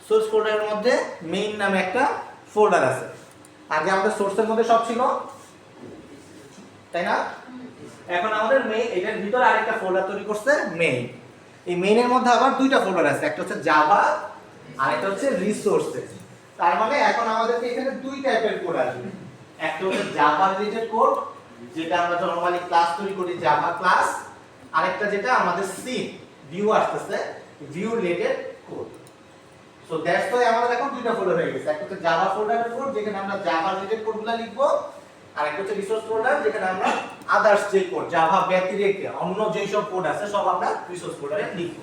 সোর্স ফোল্ডারের মধ্যে মেইন নামে একটা ফোল্ডার আছে। আগে আমাদের সোর্সের মধ্যে সব ছিল, তাই না? এখন আমাদের মেইন, এটার ভিতরে আরেকটা ফোল্ডার তৈরি করছে মেইন। এই মেইনের মধ্যে আবার দুইটা ফোল্ডার আছে, একটা হচ্ছে জাভা আর একটা হচ্ছে রিসোর্সেস। তার মানে এখন আমাদেরকে এখানে দুই টাইপের কোড আসবে। একটা হচ্ছে জাভা রিলেটেড কোড, যেটা আমরা নরমালি ক্লাস তৈরি করি জাভা ক্লাস, আরেকটা যেটা আমাদের সি ভিউ আসতেছে view related code. So that's why আমাদের এখন দুইটা ফোল্ডার হয়ে গেছে। একটা হচ্ছে জাভা ফোল্ডারের কোড, যেখানে আমরা জাভা রিলেটেড কোডগুলো লিখবো, আর একটা হচ্ছে রিসোর্স ফোল্ডার, যেখানে আমরা আদার্স যে কোড জাভা ব্যতিরেকে অন্য যেই সব কোড আছে সব আমরা রিসোর্স ফোল্ডারে লিখবো।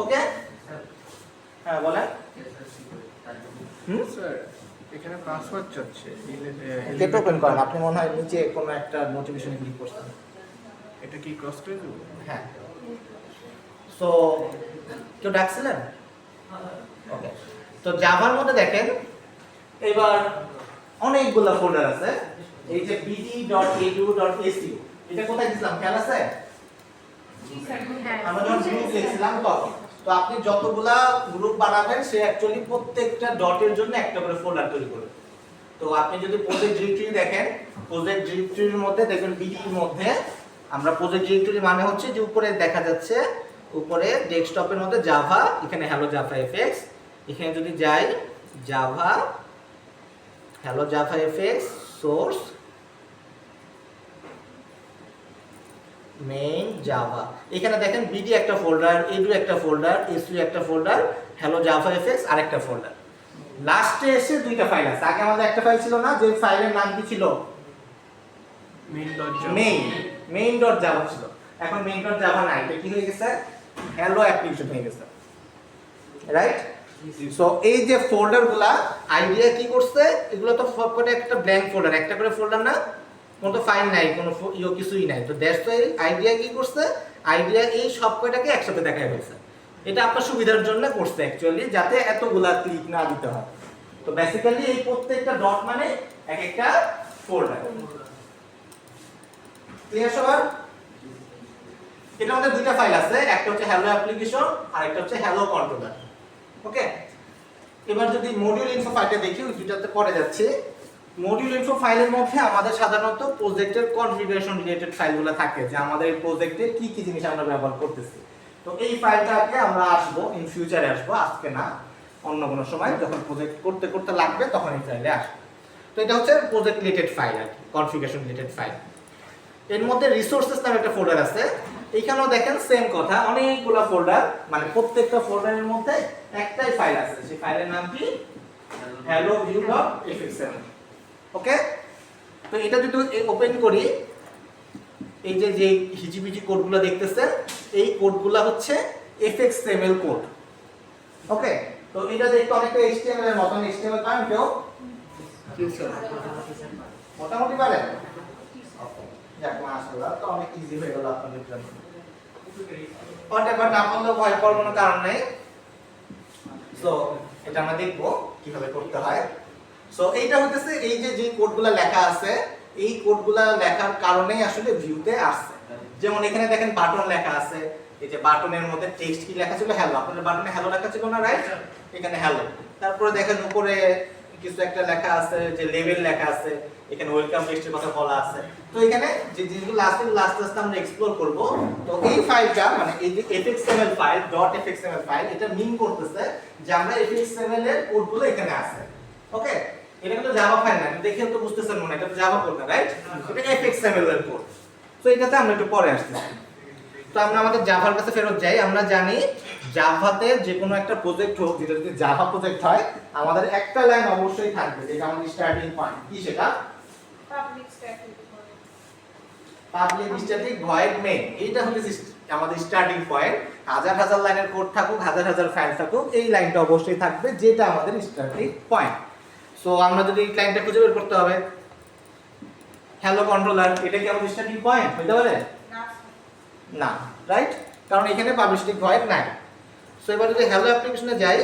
ওকে, হ্যাঁ বলেন। স্যার এখানে পাসওয়ার্ড চাচ্ছে গেট ওপেন করেন, আপনি মনে হয় নিচে কোনো একটা নোটিফিকেশনে ক্লিক করছেন। এটা কি ক্রস করে দেবো? হ্যাঁ, সো কেউ ডাকছিলেন? ওকে, তো জাভার মধ্যে দেখেন এবার অনেকগুলো ফোল্ডার আছে। এই যে bd.edu.su এটা কোথায় দিছিলাম খেয়াল আছে? আমরা যখন গ্রুপ লিখছিলাম তখন। তো আপনি যতগুলা গ্রুপ বানাবেন সে অ্যাকচুয়ালি প্রত্যেকটা ডটের জন্য একটা করে ফোল্ডার তৈরি করবে। তো আপনি যদি প্রজেক্ট ডিরেক্টরি দেখেন, প্রজেক্ট ডিরেক্টরির মধ্যে দেখবেন বিডি এর মধ্যে আমরা প্রজেক্ট ডিরেক্টরি মানে হচ্ছে যে উপরে দেখা যাচ্ছে, উপরে ডেস্কটপের মধ্যে জাভা, এখানে হ্যালো জাভা এফএক্স, এখানে যদি যাই Java hello Java FX source main Java, এখানে দেখেন বিডি একটা ফোল্ডার, এডু একটা ফোল্ডার, এসইউ একটা ফোল্ডার, হ্যালো জাভা এফএক্স আরেকটা ফোল্ডার। লাস্টে এসে দুইটা ফাইল আছে। আগে আমাদের একটা ফাইল ছিল না, যে ফাইলের নাম কি ছিল? main.java ছিল। এখন main.java নাই, এটা কি হয়ে গেছে? হ্যালো অ্যাপ্লিকেশন হয়ে গেছে, রাইট? সো এই যে ফোল্ডারগুলা আইডিয়া কি করছে, এগুলো তো সবকটা একটা ব্ল্যাঙ্ক ফোল্ডার, একটা করে ফোল্ডার না, কোনো ফাইল নাই, কোনো কিছুই নাই। তো দ্যাটস ওয়াই আইডিয়া কি করছে, আইডিয়া এই সব কয়টাকে একসাথে দেখায় ফেলছে। এটা আপনার সুবিধার জন্য করছে অ্যাকচুয়ালি, যাতে এতগুলা ক্লিক না দিতে হয়। তো বেসিক্যালি এই প্রত্যেকটা ডট মানে এক একটা ফোল্ডার। ক্লিয়ার সবার? এটার মধ্যে দুইটা ফাইল আছে, একটা হচ্ছে হ্যালো অ্যাপ্লিকেশন আর একটা হচ্ছে হ্যালো কন্ট্রোলার। ওকে, এবার যদি মডিউল ইনফো ফাইলটা দেখি, ওই দুইটাতে পরে যাচ্ছে। মডিউল ইনফো ফাইলের মধ্যে আমাদের সাধারণত প্রজেক্টের কনফিগারেশন রিলেটেড ফাইলগুলো থাকে, যে আমাদের এই প্রজেক্টে কি কি জিনিস আমরা ব্যবহার করতেছি। তো এই ফাইলটাকে আমরা আসবো, ইন ফিউচারে আসবো, আজকে না, অন্য কোনো সময় যখন প্রজেক্ট করতে করতে লাগবে তখন এই ফাইলে আসবে। তো এটা হচ্ছে প্রজেক্ট রিলেটেড ফাইল আর কি, কনফিগারেশন রিলেটেড ফাইল। এর মধ্যে রিসোর্সেস নামে একটা ফোল্ডার আছে, এইখানেও দেখেন সেম কথা, অনেকগুলো ফোল্ডার, মানে প্রত্যেকটা ফোল্ডারের মধ্যে একটাই ফাইল আছে, সেই ফাইলের নাম কি? hello view.fxml। ওকে, তো এটা যদি ওপেন করি, এই যে যে হিজিবিজি কোডগুলো দেখতেছেন, এই কোডগুলো হচ্ছে fxml কোড। ওকে, তো এটা দেখতে অনেকটা html এর মতন। html পারেন কেউ? মোটামুটি পারেন? যাক, মাশাআল্লাহ, তো অনেক ইজি হয়ে গেল আপনাদের জন্য। না বললেও ভয় পাওয়ার কোনো কারণ নেই। সো এটা আমরা দেখবো কিভাবে করতে হয়। সো এইটা হচ্ছে এই যে যে কোডগুলো লেখা আছে, এই কোডগুলো লেখার কারণেই আসলে ভিউতে আসছে। যেমন এখানে দেখেন বাটন লেখা আছে, এই যে বাটনের মধ্যে টেক্সট কি লেখা ছিল? হ্যালো। আপনাদের বাটনে হ্যালো লেখা ছিল না, রাইট? এখানে হ্যালো। তারপরে দেখেন উপরে কিছু একটা লেখা আছে, যে লেভেল লেখা আছে, এখানে ওয়েলকাম টেক্সটের কথা বলা আছে। তো এখানে যে জিনিসগুলো আছে লাস্ট আমরা এক্সপ্লোর করব। তো এই ফাইলটা মানে এই যে fxml ফাইল, .fxml ফাইল, এটা মিন করতেছে যে আমরা fxml এর কোডগুলো এখানে আছে। ওকে, এটা কিন্তু জাভা ফাইল না, দেখে তো বুঝতেছেন মনে, এটা তো জাভা কোড না, রাইট? এটা fxml এর কোড। তো এটাতে আমরা একটু পরে আসতেছি। তো আমরা আমাদের জাভার কাছে ফেরত যাই। আমরা জানি জাভাতে যে কোনো একটা প্রজেক্ট হোক, যেটা যদি জাভা প্রজেক্ট হয়, আমাদের একটা লাইন অবশ্যই থাকবে, যেটা আমাদের স্টার্টিং পয়েন্ট। কি সেটা? Public static void main. এইটা হচ্ছে আমাদের স্টার্টিং পয়েন্ট। হাজার হাজার লাইনের কোড থাকুক, হাজার হাজার ফাইল থাকুক, এই লাইনটা অবশ্যই থাকবে, যেটা আমাদের স্টার্টিং পয়েন্ট। সো আমরা যদি এই লাইনটা খুঁজে বের করতে হবে, হ্যালো কন্ট্রোলার, এটা কি আমাদের স্টার্টিং পয়েন্ট হইতে পারে? না, রাইট? কারণ এখানে পাবলিক ভয়েড নাই। সো এবার যদি হ্যালো অ্যাপ্লিকেশনে যাই,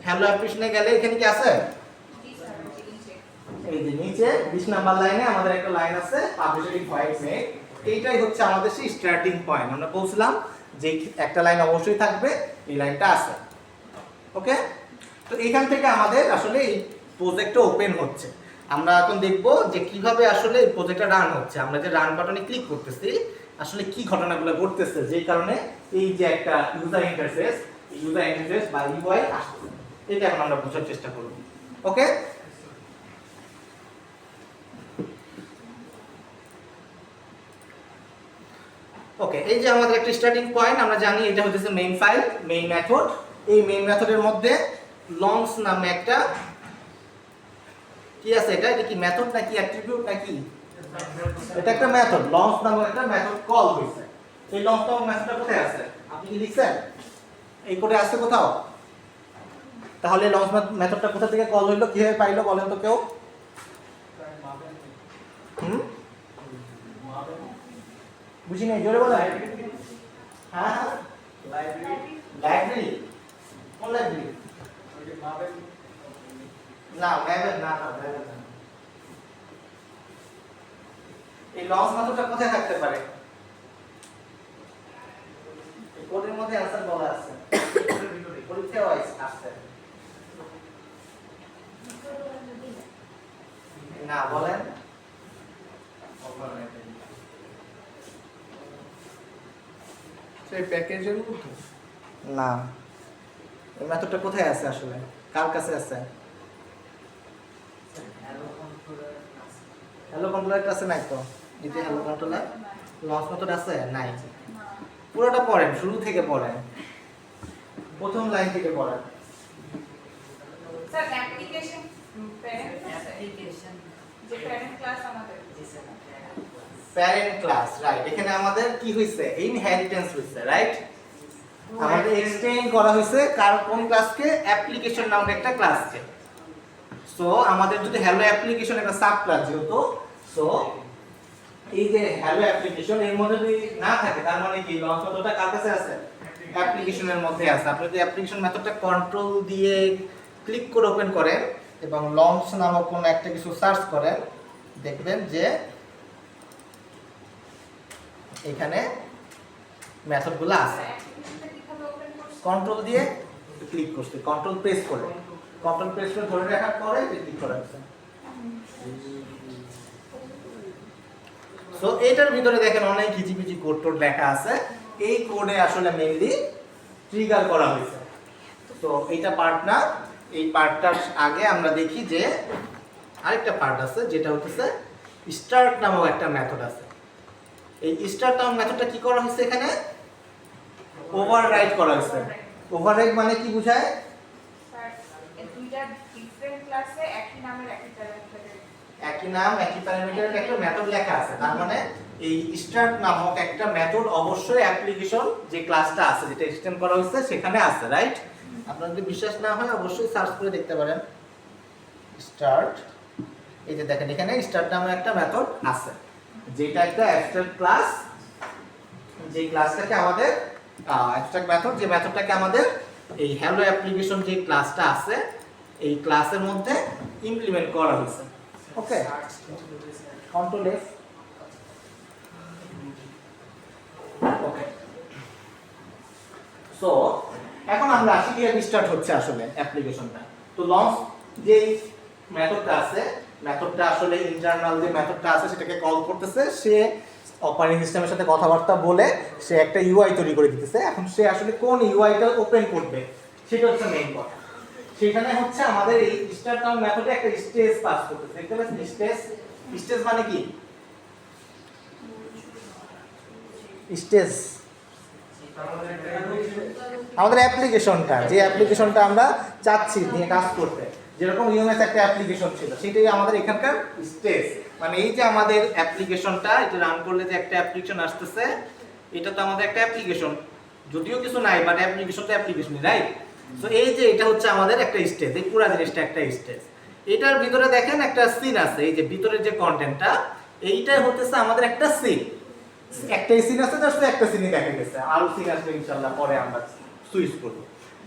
হ্যালো অ্যাপ্লিকেশনে গেলে এখানে কি আছে? এই যে নিচে 20 নাম্বার লাইনে আমাদের একটা লাইন আছে, পাবলিক ভয়েড মেইন। এইটাই হচ্ছে আমাদের সেই স্টার্টিং পয়েন্ট। আমরা বলছিলাম যে একটা লাইন অবশ্যই থাকবে, এই লাইনটা আছে। ওকে, তো এখান থেকে আমাদের আসলে এই প্রজেক্টটা ওপেন হচ্ছে। আমরা এখন দেখব যে কিভাবে আসলে এই প্রজেক্টটা রান হচ্ছে। আমরা যে রান বাটনে ক্লিক করতেছি, আসলে কি ঘটনাগুলো ঘটতেছে, যেই কারণে এই যে একটা ইউজার ইন্টারফেস বা ইউআই আসছে, এটা এখন আমরা বোঝার চেষ্টা করব। ওকে, ওকে, এই যে আমাদের একটা স্টার্টিং পয়েন্ট, আমরা জানি এটা হচ্ছে মেইন ফাইল, মেইন মেথড। এই মেইন মেথডের মধ্যে লংস নামে একটা কি আছে? এটা কি মেথড নাকি অ্যাট্রিবিউট নাকি? এটা একটা মেথড, লংস নামে একটা মেথড কল হইছে। এই লংস নামক মেথডটা কোথায় আছে? আপনি কি লিখছেন? এই কোডে আসছে কোথাও? তাহলে লঞ্চ মেথডটা কোথা থেকে কল হইলো, কিভাবে পাইলো বলেন তো কেউ? বুঝি নাই, জোরে বলেন। হ্যাঁ, লাইব্রেরি। কোন লাইব্রেরি? না, ম্যাবের না, ম্যাবের না। এই লঞ্চ মেথডটা কোথায় থাকতে পারে? এই কোডের মধ্যে অ্যানসার বলা আছে। পরীক্ষায় আসছে। না, বলেন। সেই প্যাকেজের মধ্যে না, এই মেথডটা কোথায় আছে আসলে? কার কাছে আছে? হ্যালো কন্ট্রোলার কাছে নাই তো। এতে হ্যালো কন্ট্রোলার লঞ্চ মেথড আছে? নাই। পুরোটা পড়েন, শুরু থেকে পড়েন, প্রথম লাইন থেকে পড়েন। স্যার অ্যাপ্লিকেশন প্যারেন্ট যে প্যারেন্ট ক্লাস আমাদের প্যারেন্ট ক্লাস, রাইট। এখানে আমাদের কি হইছে? ইনহেরিটেন্স হইছে, রাইট। আমাদের এক্সটেন্ড করা হইছে কার কোন ক্লাসকে? অ্যাপ্লিকেশন নামক একটা ক্লাসকে। সো আমাদের যদি হ্যালো অ্যাপ্লিকেশন একটা সাব ক্লাস যেহেতু, সো এই যে হ্যালো অ্যাপ্লিকেশন এর মধ্যে যদি না থাকে তার মানে কি লঞ্চ মেথডটা কার কাছে আছে? অ্যাপ্লিকেশনের মধ্যে আছে। আপনি যদি অ্যাপ্লিকেশন মেথডটা কন্ট্রোল দিয়ে ক্লিক করে ওপেন করেন এবং লঞ্চ নামক কোন একটা কিছু সার্চ করেন, দেখবেন যে এখানে মেথডগুলো আছে। অ্যাপ্লিকেশনটা কিভাবে ওপেন করছে কন্ট্রোল দিয়ে ক্লিক করতে, কন্ট্রোল প্রেস করে ধরে রাখার পরে ক্লিক করা হচ্ছে। সো এটার ভিতরে দেখেন অনেক কিচিপিচি কোড টোড লেখা আছে। এই কোডে আসলে মেইনলি ট্রিগার করা হয়েছে। তো এইটা পার্ট না, এই পার্টটার আগে আমরা দেখি যে আরেকটা পার্ট আছে যেটা হচ্ছে স্টার্ট নামক একটা মেথড আছে। এই স্টার্ট নামক মেথডটা কি করা হয়েছে? এখানে ওভাররাইড করা হয়েছে। ওভাররাইড মানে কি বোঝায়? স্যার এই দুইটা ডিফারেন্ট ক্লাসে একই নামের একই প্যারামিটারের একই নাম একই প্যারামিটারের একটা মেথড লেখা আছে। তার মানে এই স্টার্ট নামক একটা মেথড অবশ্যই অ্যাপ্লিকেশন যে ক্লাসটা আছে যেটা এক্সটেন্ড করা হয়েছে সেখানে আছে, রাইট। আপনার যদি বিশ্বাস না হয় অবশ্যই সার্চ করে দেখতে পারেন। স্টার্ট, এই যে দেখেন এখানে স্টার্ট নামে একটা মেথড আছে যেটা একটা অ্যাবস্ট্রাক্ট ক্লাস, যে ক্লাসটাকে আমাদের অ্যাবস্ট্রাক্ট মেথড, যে মেথডটাকে আমাদের এই হ্যালো অ্যাপ্লিকেশন যে ক্লাসটা আছে এই ক্লাসের মধ্যে ইমপ্লিমেন্ট করা হয়েছে। ওকে, কন্ট্রোল এফ। ওকে, সো এখন আমরা আসি কিভাবে স্টার্ট হচ্ছে আসলে অ্যাপ্লিকেশনটা। তো লঞ্চ যে মেথডটা আছে, মেথডটা আসলে ইন্টারনাল যে মেথডটা আছে সেটাকে কল করতেছে। সে অপারেটিং সিস্টেমের সাথে কথাবার্তা বলে সে একটা ইউআই তৈরি করে দিতেছে। এখন সে আসলে কোন ইউআইটা ওপেন করবে সেটা হচ্ছে মেইন কথা। সেখানে হচ্ছে আমাদের এই স্টার্ট নাম মেথডে একটা স্টেজ পাস করতেছে। দেখতে পাচ্ছেন স্টেজ? স্টেজ মানে কি? স্টেজ আমাদের অ্যাপ্লিকেশনটা, যে অ্যাপ্লিকেশনটা আমরা চাচ্ছি নিয়ে কাজ করতে, যেরকম ইউএমএস একটা অ্যাপ্লিকেশন ছিল সেটাই আমাদের এখানকার স্টেজ। মানে এই যে আমাদের অ্যাপ্লিকেশনটা এটা রান করলে যে একটা অ্যাপ্লিকেশন আসতেছে, এটা তো আমাদের একটা অ্যাপ্লিকেশন, যদিও কিছু নাই বাট অ্যাপ্লিকেশন তো অ্যাপ্লিকেশনই, রাইট। সো এই যে এটা হচ্ছে আমাদের একটা স্টেজ, এই পুরো জিনিসটা একটা স্টেজ। এটার ভিতরে দেখেন একটা সিন আছে, এই যে ভিতরের যে কন্টেন্টটা এইটাই হতেছে আমাদের একটা সিন। একটাই সিন আছে, জাস্ট একটা সিনই দেখা গেছে, আরো সিন আসবে ইনশাআল্লাহ পরে আমরা সুইচ করব,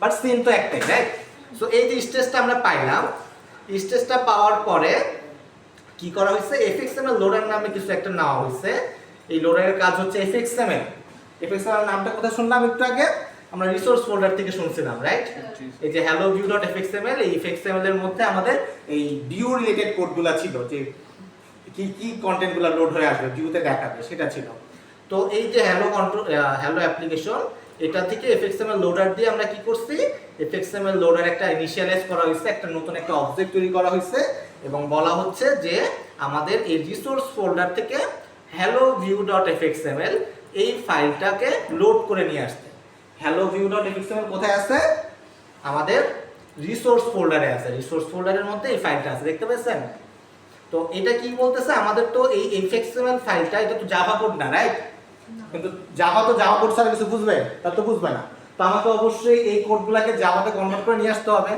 বাট সিন তো একটাই, রাইট। সো এই যে স্টেজটা আমরা পাইলাম, স্টেজটা পাওয়ার পরে কি করা হয়েছে? এফএক্সএমএল লোডার নামে কিছু একটা নেওয়া হয়েছে। এই লোডারের কাজ হচ্ছে এফএক্সএমএল। এফএক্সএমএল নামটা কোথায় শুনলাম একটু আগে? আমরা রিসোর্স ফোল্ডার থেকে শুনছিলাম, রাইট। এই যে hello view.fxml, এই এফএক্সএমএল এর মধ্যে আমাদের এই ভিউ রিলেটেড কোডগুলো ছিল, যে কি কি কন্টেন্টগুলো লোড হয়ে আসবে ভিউতে দেখাবে সেটা ছিল। তো এই যে হ্যালো অ্যাপ্লিকেশন, এটা থেকে এফএক্সএমএল লোডার দিয়ে আমরা কি করছি? এফএক্সএমএল লোডার একটা ইনিশিয়ালাইজ করা হয়েছে, একটা নতুন একটা অবজেক্ট তৈরি করা হয়েছে এবং বলা হচ্ছে যে আমাদের এই রিসোর্স ফোল্ডার থেকে hello view.fxml এই ফাইলটাকে লোড করে নিয়ে আসতে। hello view.fxml কোথায় আছে? আমাদের রিসোর্স ফোল্ডারে আছে। রিসোর্স ফোল্ডারের মধ্যে এই ফাইলটা আছে, দেখতে পাচ্ছেন? তো এটা কি বলতেছে? আমাদের তো এই এফএক্সএমএল ফাইলটা, এটা তো জাভা কোড না, রাইট। কিন্তু জাভা তো জাভা কোড ছাড়া কিছু বুঝবে, তা তো বুঝবে না। তো আমাকে অবশ্যই এই কোডগুলোকে জাভাতে কনভার্ট করে নিয়ে আসতে হবে।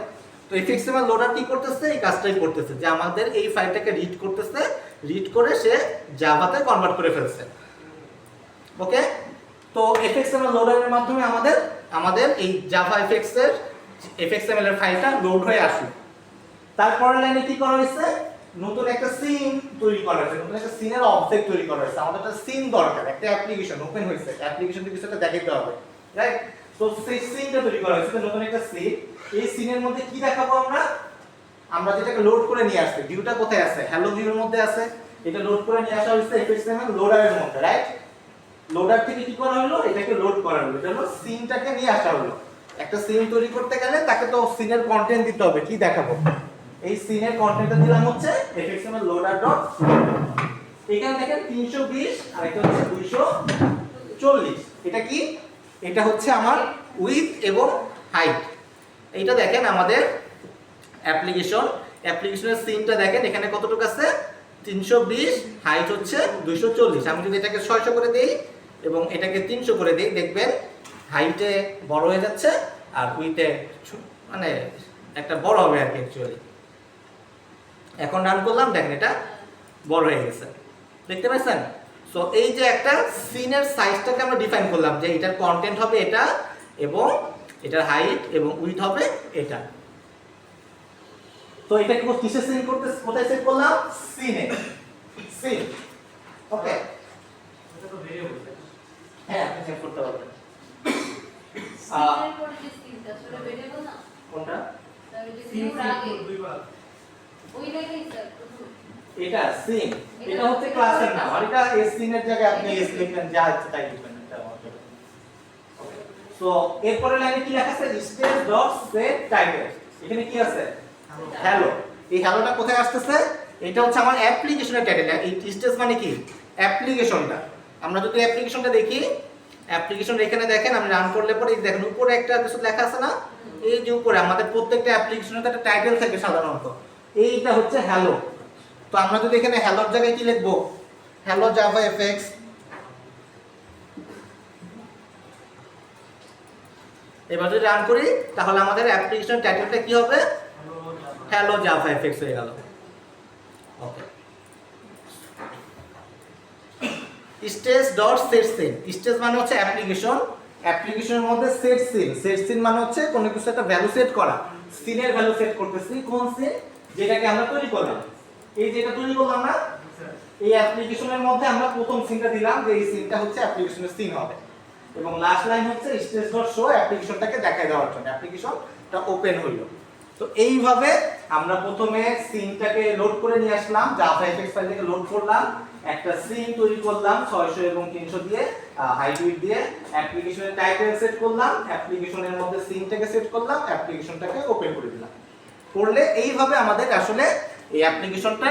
তো fxml লোডার কি করতেছে, এই কাজটাই করতেছে যে আমাদের এই ফাইলটাকে রিড করতেছে, রিড করে সে জাভাতে কনভার্ট করে ফেলছে। ওকে, তো fxml লোডারের মাধ্যমে আমাদের এই জাভা fxml এর ফাইলটা লোড হয়ে আসলো। তারপরের লাইনে কি করা হয়েছে, নতুন একটা সিন তৈরি করা হয়েছে, নতুন একটা সিনের অবজেক্ট তৈরি করা হয়েছে। আমাদের একটা সিন দরকার, একটা অ্যাপ্লিকেশন ওপেন হয়েছে, অ্যাপ্লিকেশনটা কিছু একটা দেখাতে হবে, রাইট? তো সেই সিনটা তৈরি করা হয়েছে, নতুন একটা সিন। এই সিনের মধ্যে কি দেখাবো আমরা যেটাকে লোড করে নিয়ে আসছি, ভিউটা কোথায় আছে, হ্যালো ভিউর মধ্যে আছে। এটা লোড করে নিয়ে আসা হয়েছে fxml লোডারের মধ্যে, রাইট? লোডার থেকে কি করা হলো, এটাকে লোড করা হলো, এটা হলো সিনটাকে নিয়ে আসা হলো। একটা সিন তৈরি করতে গেলে তাকে তো সিনের কন্টেন্ট দিতে হবে, কি দেখাবো, এই সিনের কন্টেন্টটা দিলাম হচ্ছে fxml loader dot এখানে দেখেন 320 আর এটা হচ্ছে 240। এটা কি, এটা হচ্ছে আমার উইডথ এবং হাইট। এইটা দেখেন আমাদের অ্যাপ্লিকেশনের সিনটা দেখেন এখানে কতটুকু আছে, 320, হাইট হচ্ছে 240। আমি যদি এটাকে 600 করে দেই এবং এটাকে 300 করে দেই, দেখবেন হাইটে বড় হয়ে যাচ্ছে আর উইথে মানে একটা বড় হবে আর কি অ্যাকচুয়ালি। এখন রান করলাম, দেখেন এটা বড় হয়ে গেছে, দেখতে পাচ্ছেন? সো এই যে একটা সিনের সাইজটাকে আমরা ডিফাইন করলাম যে এটার কন্টেন্ট হবে এটা এবং এটার হাইট এবং উইথ হবে এটা। তো এটা কি কিসে সেভ করতে, কোথায় সেভ করলাম, সিনে, সিন। ওকে, এটা তো ভেরিয়েবল। হ্যাঁ আপনি সেভ করতে পারবেন। সিনের পরে যে সিনটা সেটা ভেরিয়েবল না, কোনটা, তাহলে যে সিন সিনের আগে দুইবার ওই লেখাই স্যার। এটা সিন, এটা হচ্ছে ক্লাসের নাম, আর এটা এস সিনের জায়গায় আপনি এস লিখবেন, যা ইচ্ছা তাই লিখবেন। সো এরপরে লাইনে কি লেখা আছে, স্টেজ ডট সেট টাইটেল। এখানে কি আছে, হ্যালো। এই হ্যালোটা কোথায় আসতেছে, এটা হচ্ছে আমার অ্যাপ্লিকেশনের টাইটেল। এই স্টেজ মানে কি, অ্যাপ্লিকেশনটা। আমরা যদি অ্যাপ্লিকেশনটা দেখি, অ্যাপ্লিকেশন এখানে দেখেন আমি রান করলে পরে এই দেখেন উপরে একটা কিছু লেখা আছে না, এই যে উপরে আমাদের প্রত্যেকটা অ্যাপ্লিকেশনের একটা টাইটেল থাকে সাধারণত, এইটা হচ্ছে হ্যালো। তো আমরা যদি এখানে হ্যালোর জায়গায় কি লিখবো, হ্যালো জাভা এফএক্স, এবার যদি রান করি তাহলে আমাদের অ্যাপ্লিকেশনের টাইটেলটা কি হবে, হ্যালো জাভা এফএক্স হয়ে গেল। Okay, stage dot set scene. Stage মানে হচ্ছে অ্যাপ্লিকেশন, অ্যাপ্লিকেশনের মধ্যে সেট সিন। সেট সিন মানে হচ্ছে কোনো কিছু একটা ভ্যালু সেট করা, সিনের ভ্যালু সেট করতেছি। কোন সিন, যেটাকে আমরা তৈরি করলাম, এই যেটা তৈরি করলাম না, এই অ্যাপ্লিকেশনের মধ্যে আমরা প্রথম সিনটা দিলাম যে এই সিনটা হচ্ছে অ্যাপ্লিকেশনের সিন হবে, এবং লাস্ট লাইন হচ্ছে স্টেজ ডট শো, অ্যাপ্লিকেশনটাকে দেখাই দেওয়ার জন্য, অ্যাপ্লিকেশনটা ওপেন হইলো। তো এইভাবে আমরা প্রথমে সিনটাকে লোড করে নিয়ে আসলাম, জাভা এফএক্স ফাইল থেকে লোড করলাম, একটা সিন তৈরি করলাম 600 এবং 300 দিয়ে, হাইট উইডথ দিয়ে, অ্যাপ্লিকেশনের টাইটেল সেট করলাম, অ্যাপ্লিকেশনের মধ্যে সিনটাকে সেট করলাম, অ্যাপ্লিকেশনটাকে ওপেন করে দিলাম। করলে এইভাবে আমাদের আসলে এই অ্যাপ্লিকেশনটা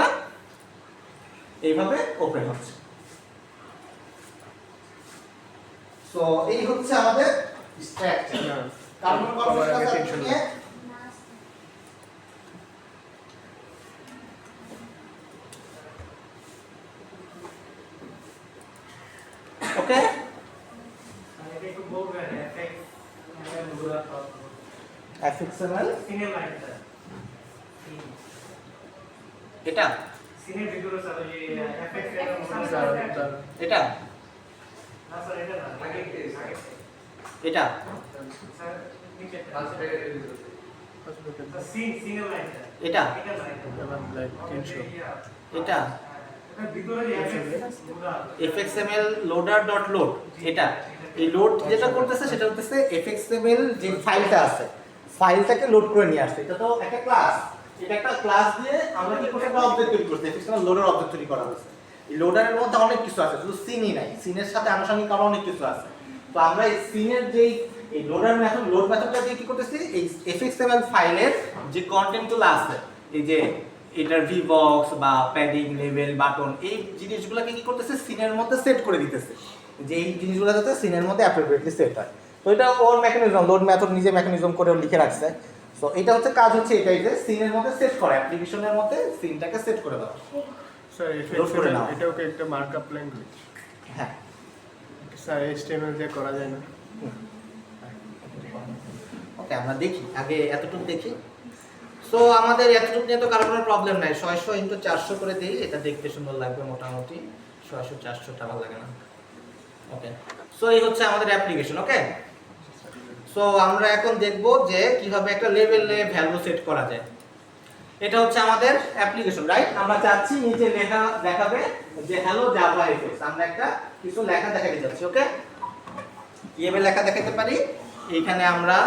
এইভাবে ওপেন হচ্ছে। সো এই হচ্ছে আমাদের স্ট্রাকচার। কারণ ওকে, এটা একটু বলবেন এফএক্স লোডার ডট fxml সিনের লাইনটা এটা, সিনের ভিতরে স্যার ওই এফএক্স এর এটা, না স্যার এটা না আগে এটা, স্যার নিচেটা সিনের লাইনটা এটা, এটা লাইনটা লাইক 300 এটা এটা ভিতরে যে এফএক্স লোডার fxml loader.load। এটা এই লোড যেটা করতেছে সেটা হচ্ছে fxml যে ফাইলটা আছে, ফাইলটাকে লোড করে নিয়ে আসছে। এটা তো একটা ক্লাস, এটা একটা ক্লাস দিয়ে আমরা কি করতে, একটা অবজেক্ট তৈরি করতে, fxml loader অবজেক্ট তৈরি করা হয়েছে। এই লোডারের মধ্যে অনেক কিছু আছে, শুধু সিনই নাই, সিনের সাথে আনুষঙ্গিক আরো অনেক কিছু আছে। তো আমরা এই সিনের যেই এই লোডার মেথড, লোড মেথডটা দিয়ে কি করতেছি, এই fxml ফাইলের যে কন্টেন্টগুলো আছে, এই যে এটার ভিবক্স বা প্যাডিং, লেভেল, বাটন, এই জিনিসগুলোকে কি করতেছে, সিনের মধ্যে সেট করে দিতেছে, যে এই জিনিসগুলো যাতে সিনের মধ্যে অ্যাপ্রোপ্রিয়েটলি সেট হয়। তো এটা ওর মেকানিজম, লোড মেথড নিজে মেকানিজম করে লিখে রাখছে। সো এটা হচ্ছে কাজ হচ্ছে এটাই যে সিনের মধ্যে সেট করা, অ্যাপ্লিকেশনের মধ্যে সিনটাকে সেট করে দেওয়া। স্যার Load করে নাও। এটাও কি একটা মার্কআপ ল্যাঙ্গুয়েজ? হ্যাঁ, স্যার HTML দিয়ে করা যায় না। ওকে আমরা দেখি আগে এতটুকু দেখি। সো আমাদের এতটুকু নিয়ে তো কারো কোনো প্রবলেম নাই, 600 × 400 করে দিই, এটা দেখতে সুন্দর লাগবে মোটামুটি। 600 400 টাকা লাগে না। ওকে, সো এই হচ্ছে আমাদের অ্যাপ্লিকেশন। ওকে, সো আমরা এখন দেখব যে কিভাবে একটা লেভেলে ভ্যালু সেট করা যায়। এটা হচ্ছে আমাদের অ্যাপ্লিকেশন, রাইট? আমরা চাচ্ছি নিচে লেখা দেখাবে যে হ্যালো জাভা এফএক্স, আমরা একটা কিছু লেখা দেখাতে যাচ্ছি। ওকে, কিভাবে লেখা দেখাতে পারি? এইখানে আমরা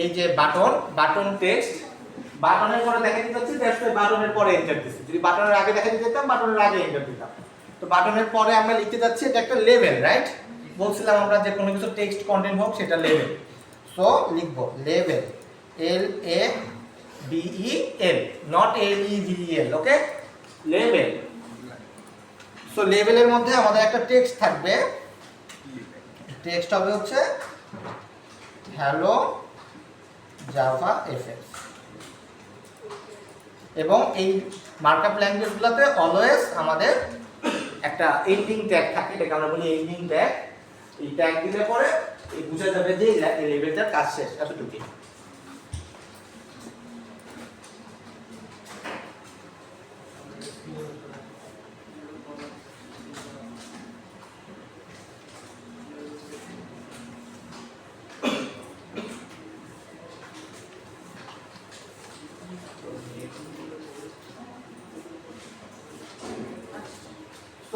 এই যে বাটন টেক্সট, বাটনের পরে দেখাতে যাচ্ছি, দ্যাটস ওয়াই বাটনের পরে এন্টার দিচ্ছি। যদি বাটনের আগে দেখাতে যেতাম বাটনের আগে এন্টার দিতাম। তো বাটনের পরে আমরা লিখতে যাচ্ছি এটা একটা লেভেল, রাইট? বলছিলাম আমরা যে কোনো কিছু টেক্সট কন্টেন্ট হোক সেটা লেভেল। সো লিখব level, LABEL, not LEVEL। Okay, level. So লেভেলের মধ্যে আমাদের একটা টেক্সট থাকবে, টেক্সট হবে হচ্ছে হ্যালো জাভা এফএক্স। এবং এই মার্কআপ ল্যাঙ্গুয়েজগুলোতে অলওয়েজ আমাদের একটা এন্ডিং ট্যাগ থাকে, এটাকে আমরা বলি এন্ডিং ট্যাগ। এই ট্যাগ দিলে পরে এই বোঝা যাবে যে এই লেভেলটার কাজ শেষ, এতটুকুই।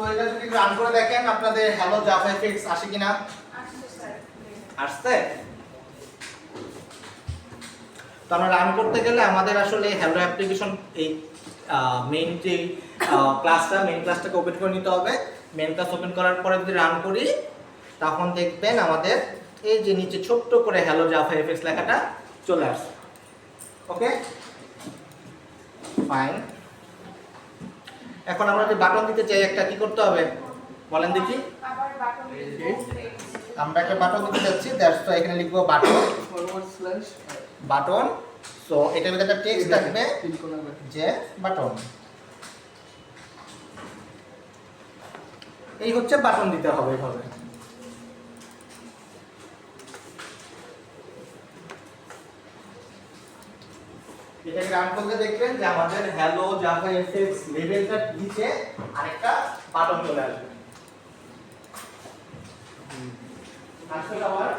তো এটা যদি রান করে দেখেন আপনাদের হ্যালো জাভা এফএক্স আসে কিনা? আসছে স্যার। আসছে। তো আমরা রান করতে গেলে আমাদের আসলে হ্যালো অ্যাপ্লিকেশন এই মেইন যে মেইন ক্লাসটাকে ওপেন করে নিতে হবে। মেইন ক্লাস ওপেন করার পরে যদি রান করি তখন দেখবেন আমাদের এই যে নিচে ছোট্ট করে হ্যালো জাভা এফএক্স লেখাটা চলে আসছে। ওকে, ফাইন। এখন আমরা যে বাটন দিতে চাই একটা, কি করতে হবে বলেন দেখি? আবার বাটন আমরা একটা বাটন দিতে যাচ্ছি, দ্যাটস তো এখানে লিখবো বাটন, বাটন। সো এটার ভিতরে একটা টেক্সট থাকবে যে বাটন। এই হচ্ছে বাটন দিতে হবে এইভাবে। এটাকে রান করলে দেখবেন যে আমাদের হ্যালো জাভা এফএক্স লেভেলটার নিচে আরেকটা বাটন চলে আসবে। আসলে আবার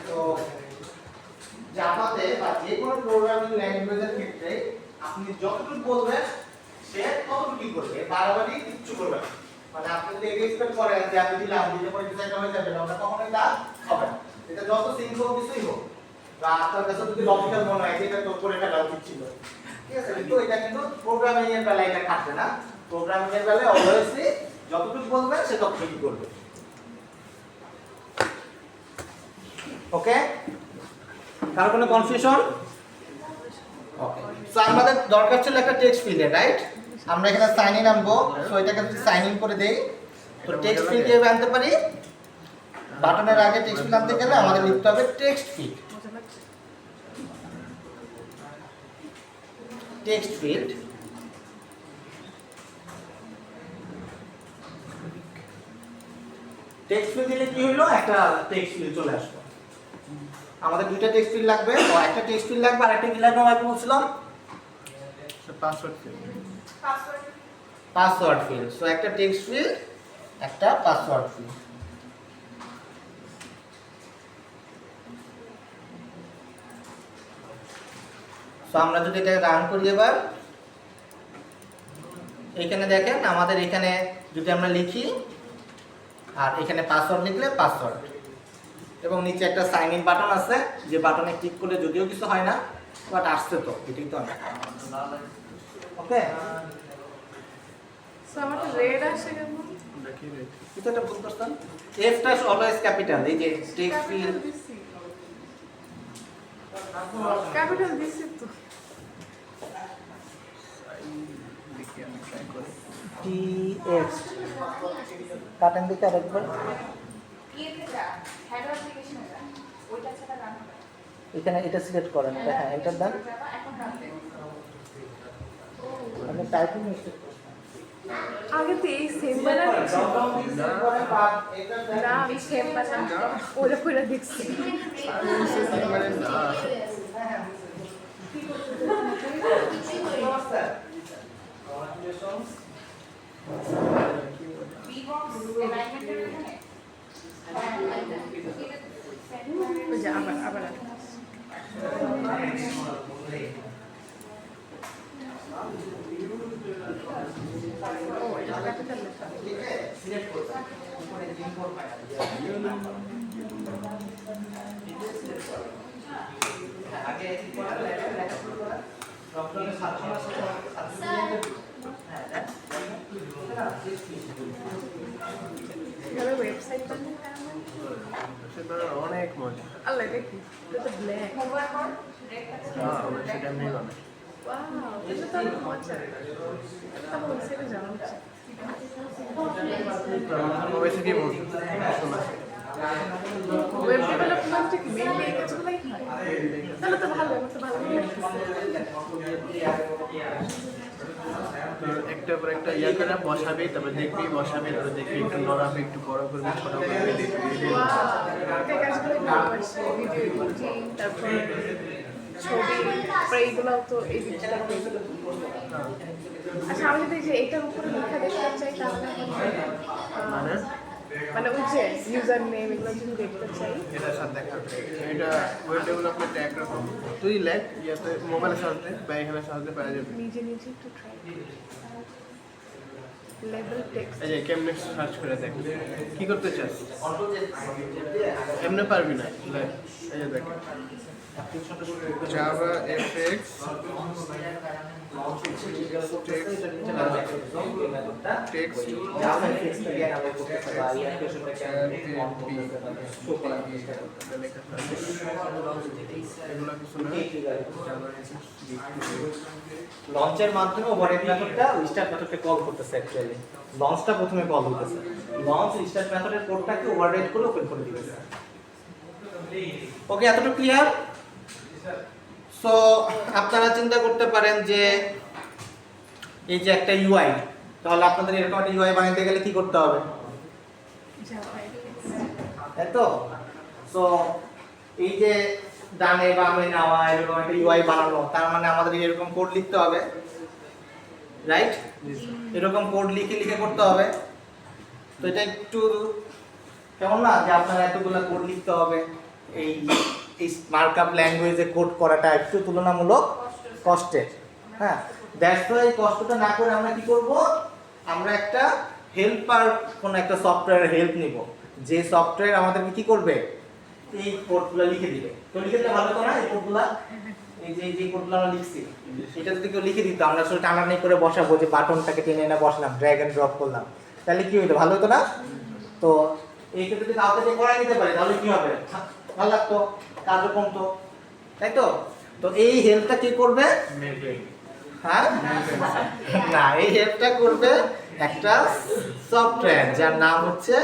তো জাভাতে বা যে কোনো প্রোগ্রামিং ল্যাঙ্গুয়েজের ক্ষেত্রে আপনি যতটুকু বলবেন সে ততটুকুই করবে, বারবারই কিচ্ছু করবে না। মানে আপনি যদি এক্সপেক্ট করেন যে আমি দিলাম দিলে পরে কিছু একটা হয়ে যাবে না, ওটা কখনোই তা হবে না। এটা যত সিম্পল কিছুই হোক বা আপনার কাছে যদি লজিক্যাল মনে হয় এটা তো করে ফেলা উচিত ছিল, ঠিক আছে, কিন্তু এটা কিন্তু প্রোগ্রামিং এর বেলায় এটা খাটবে না। প্রোগ্রামিং এর বেলায় অলওয়েজলি যতটুকু বলবেন সে ততটুকুই করবে। ওকে, কারো কোনো কনফিউশন? ওকে, সো আমাদের দরকার ছিল একটা টেক্সট ফিল্ডে, রাইট? আমরা এখানে সাইন ইন আনবো। সো এটাকে যদি সাইন ইন করে দেই তো টেক্সট ফিল্ড কিভাবে আনতে পারি? বাটনের আগে টেক্সট ফিল্ড আনতে গেলে আমাদের লিখতে হবে text field. Text field text field দিলে কি হলো? একটা টেক্সট ফিল্ড চলে আসলো। আমাদের দুইটা টেক্সট ফিল্ড লাগবে, তো একটা টেক্সট ফিল্ড লাগবে আর একটা কি লাগবে আমি বলছিলাম? Password field. Password field. So একটা টেক্সট ফিল্ড, একটা পাসওয়ার্ড ফিল্ড। সো আমরা যদি এটা রান করি এবার, এখানে দেখেন আমাদের এখানে যদি আমরা লিখি আর এখানে পাসওয়ার্ড লিখলে পাসওয়ার্ড, এবং নিচে একটা সাইন ইন বাটন আছে যে বাটনে ক্লিক করলে যদিও কিছু হয় না, বাট আসছে তো, এটাই তো। ওকে, সো আমাকে রেড আসে কেমন? দেখি রেট। কিছু একটা ভুল করছেন। এফটা অলওয়েজ ক্যাপিটাল, এই যে টেক্সট ফিল্ড ক্যাপিটাল দিছি তো। দেখি আমি ট্রাই করি। টিএক্স কাটেন দিকে আরেকবার। ইয়েতে যা, হ্যালো অ্যাপ্লিকেশনে যা, ওইটা ছাড়া রান হবে। এখানে এটা সিলেক্ট করেন, হ্যাঁ এন্টার দেন। এখন রান দেন। আপনি টাইপিং মিস্টেক আগে তো এই সেম বানানো ছিল। না আমি সেম বানানো ওরা করে দেখছি। মানে না ওই যে আবার আবার ও এটা ক্যাপিটাল লেটার। এভাবে ওয়েবসাইট বানিয়ে সেটা অনেক মজা। আল্লাহ এটা কি? এটা তো ব্ল্যাক। হ্যাঁ সেটা এমনি বানায়। ওয়াও, এটা তো অনেক মজা। এটা তো ওয়েবসাইটে যাওয়া উচিত। ওয়েসে কি বলছো শোনা ওয়েব ডেভেলপমেন্টে কি মেইনলি এই কাজগুলোই হয়? তাহলে তো ভালো, আমার তো ভালো লাগছে। তো একটা পর একটা ইয়া করে বসাবে, তারপর দেখবি বসাবে, তারপর দেখবি একটু নড়াবে, একটু বড় করবে, ছোট করবে, দেখবি ওয়াও, এই কাজগুলোই ভালোবাসি। ভিডিও এডিটিং, তারপর ছবি, তারপর এইগুলোও তো এই ডিজিটাল এইগুলো। আচ্ছা আমি যদি এই যে এটার উপরে লেখা দেখতে চাই তাহলে মানে মানে ওই যে ইউজার নেম এগুলো যদি দেখতে চাই এটার সাথে দেখা এটা ওয়েব ডেভেলপমেন্ট একরকম। তুই লেখ ইয়াতে মোবাইলের সাহায্যে বা এখানে সাহায্যে পাওয়া যাবে। নিজে নিজে একটু ট্রাই লেভেল টেক্সট এই যে কেমনে সার্চ করে দেখ কি করতে চাস, এমনি পারবি না। লেখ এই যে দেখ জাভা এফএক্স টেক্সট এগুলো কিছু না। লঞ্চের মাধ্যমে ওভারহেড মেথডটা স্টার্ট মেথডকে কল করতেছে অ্যাকচুয়ালি। লঞ্চটা প্রথমে কল হইতেছে, লঞ্চ স্টার্ট মেথডের কোডটাকে ওভারহেড করে ওপেন করে দিতেছে। ওকে, এতটুকু ক্লিয়ার? সো আপনারা চিন্তা করতে পারেন যে এই যে একটা ইউআই, তাহলে আপনাদের এরকম একটা ইউআই বানাতে গেলে কি করতে হবে, তাই তো? সো এই যে ডানে বামে নেওয়া এরকম একটা ইউআই বানানো, তার মানে আমাদের এরকম কোড লিখতে হবে, রাইট? এরকম কোড লিখে লিখে করতে হবে। তো এটা একটু কেমন না যে আপনারা এতগুলো কোড লিখতে হবে, এই এই মার্কআপ ল্যাঙ্গুয়েজে কোড করাটা একটু তুলনামূলক কষ্টের। হ্যাঁ, দ্যাটস ওয়াই কষ্টটা না করে আমরা কি করব, আমরা একটা হেল্পার কোনো একটা সফটওয়্যারের হেল্প নিব, যে সফটওয়্যার আমাদেরকে কি করবে, এই কোডগুলো লিখে দিবে। তো লিখে দিলে ভালো তো না? এই কোডগুলো, এই যে কোডগুলো আমরা লিখছি, এটা যদি কেউ লিখে দিত, আমরা আসলে টানাটানি করে বসাবো, যে বাটনটাকে টেনে এনে বসলাম, ড্র্যাগ এন্ড ড্রপ করলাম, তাহলে কি হইতো, ভালো হতো না? তো এই ক্ষেত্রে যদি কাউকে দিয়ে করাই নিতে পারি তাহলে কি হবে, ভালো লাগতো, কাজও কমতো, তাই তো? তো এই হেল্পটা কি করবে? হ্যাঁ না, এই হেল্পটা করবে একটা সফটওয়্যার যার নাম হচ্ছে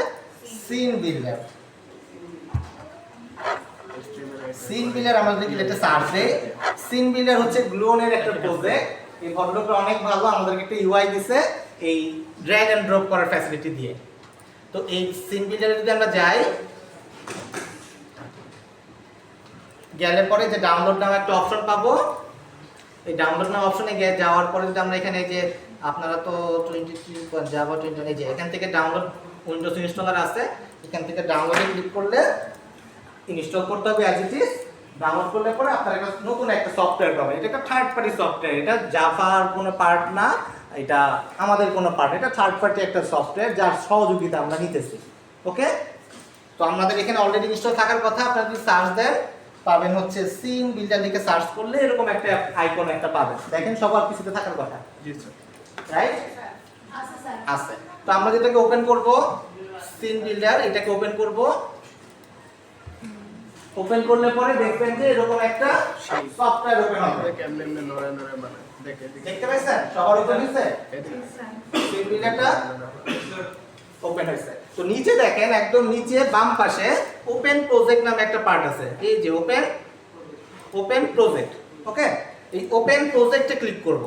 সিন বিল্ডার। সিন বিল্ডার আমরা যদি এটা সার্চ দেই, সিন বিল্ডার হচ্ছে গ্লোনের একটা প্রজেক্ট। এই ভদ্রলোকটা অনেক ভালো, আমাদেরকে একটা ইউআই দিছে এই ড্র্যাগ এন্ড ড্রপ করার ফ্যাসিলিটি দিয়ে। তো এই সিন বিল্ডারে যদি আমরা যাই, গেলে পরে যে ডাউনলোড নামে একটা অপশন পাবো, এই ডাউনলোড নামে অপশনে গিয়ে যাওয়ার পরে যদি আমরা এখানে যে আপনারা তো 23 জাভা 20 এই যে এখান থেকে ডাউনলোড উইন্ডোজ ইনস্টলার আছে, এখান থেকে ডাউনলোডে ক্লিক করলে ইনস্টল করতে হবে অ্যাজ ইট ইজ। ডাউনলোড করলে পরে আপনারা একটা নতুন একটা সফটওয়্যার পাবেন। এটা একটা থার্ড পার্টি সফটওয়্যার, এটা জাভার কোনো পার্ট না, এটা আমাদের কোনো পার্ট, এটা থার্ড পার্টি একটা সফটওয়্যার যার সহযোগিতা আমরা নিতেছি। ওকে, তো আমাদের এখানে অলরেডি ইনস্টল থাকার কথা। আপনারা যদি সার্চ দেন পাবেন হচ্ছে সিন বিল্ডার লিখে সার্চ করলে এরকম একটা আইকন একটা পাবেন, দেখেন সবার পিছনে থাকার কথা, জি স্যার। রাইট? আছে। তো আমরা যেটাকে ওপেন করব, সিন বিল্ডার, এটাকে ওপেন করব। ওপেন করলে পরে দেখবেন যে এরকম একটা সফটওয়্যার ওপেন হবে। কেমনে এমনি নড়ে নড়ে বানায় দেখে দেখতে পাচ্ছেন সবার ওপেন হয়েছে, দেখে সিন বিল্ডারটা ওপেন হয়েছে। তো নিচে দেখেন, একদম নিচে বাম পাশে ওপেন প্রজেক্ট নামে একটা পার্ট আছে, এই যে ওপেন প্রজেক্ট। ওকে, এই ওপেন প্রজেক্টে ক্লিক করব।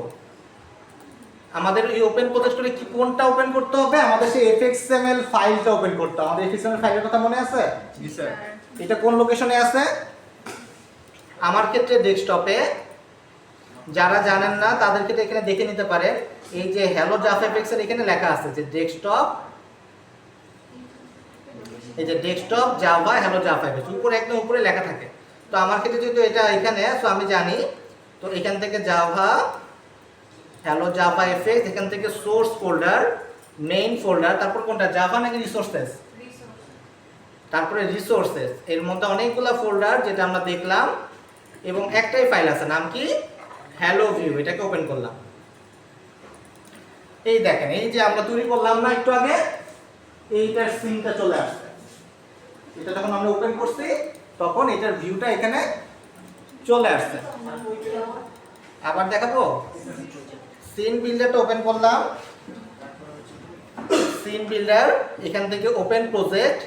আমাদের এই ওপেন প্রজেক্ট করে কি কোনটা ওপেন করতে হবে, আমাদের সেই fxml ফাইলটা ওপেন করতে হবে। আমাদের fxml ফাইলের কথা মনে আছে? জি স্যার। এটা কোন লোকেশনে আছে? আমার ক্ষেত্রে ডেস্কটপে। যারা জানেন না তাদের ক্ষেত্রে এখানে দেখে নিতে পারেন, এই যে হ্যালো জাভা এফএক্স এর এখানে লেখা আছে যে ডেস্কটপ, এই যে desktop Java hello Java FX উপরে একদম উপরে লেখা থাকে। তো আমার ক্ষেত্রে যেহেতু এটা এখানে, সো আমি জানি, তো এখান থেকে জাভা হ্যালো জাভা এফএক্স, এখান থেকে সোর্স ফোল্ডার, মেইন ফোল্ডার, তারপর কোনটা জাভা নাকি রিসোর্সেস, তারপরে রিসোর্সেস, এর মধ্যে অনেকগুলো ফোল্ডার যেটা আমরা দেখলাম, এবং একটাই ফাইল আছে, নাম কি হ্যালো ভিউ। এটাকে ওপেন করলাম। এই দেখেন, এই যে আমরা তৈরি করলাম না একটু আগে, এইটার সিনটা চলে আসছে। এটা যখন আমরা ওপেন করছি তখন এটার ভিউটা এখানে চলে আসছে। আবার দেখাবো, সিন বিল্ডারটা ওপেন করলাম, সিন বিল্ডার, এখান থেকে ওপেন প্রজেক্ট,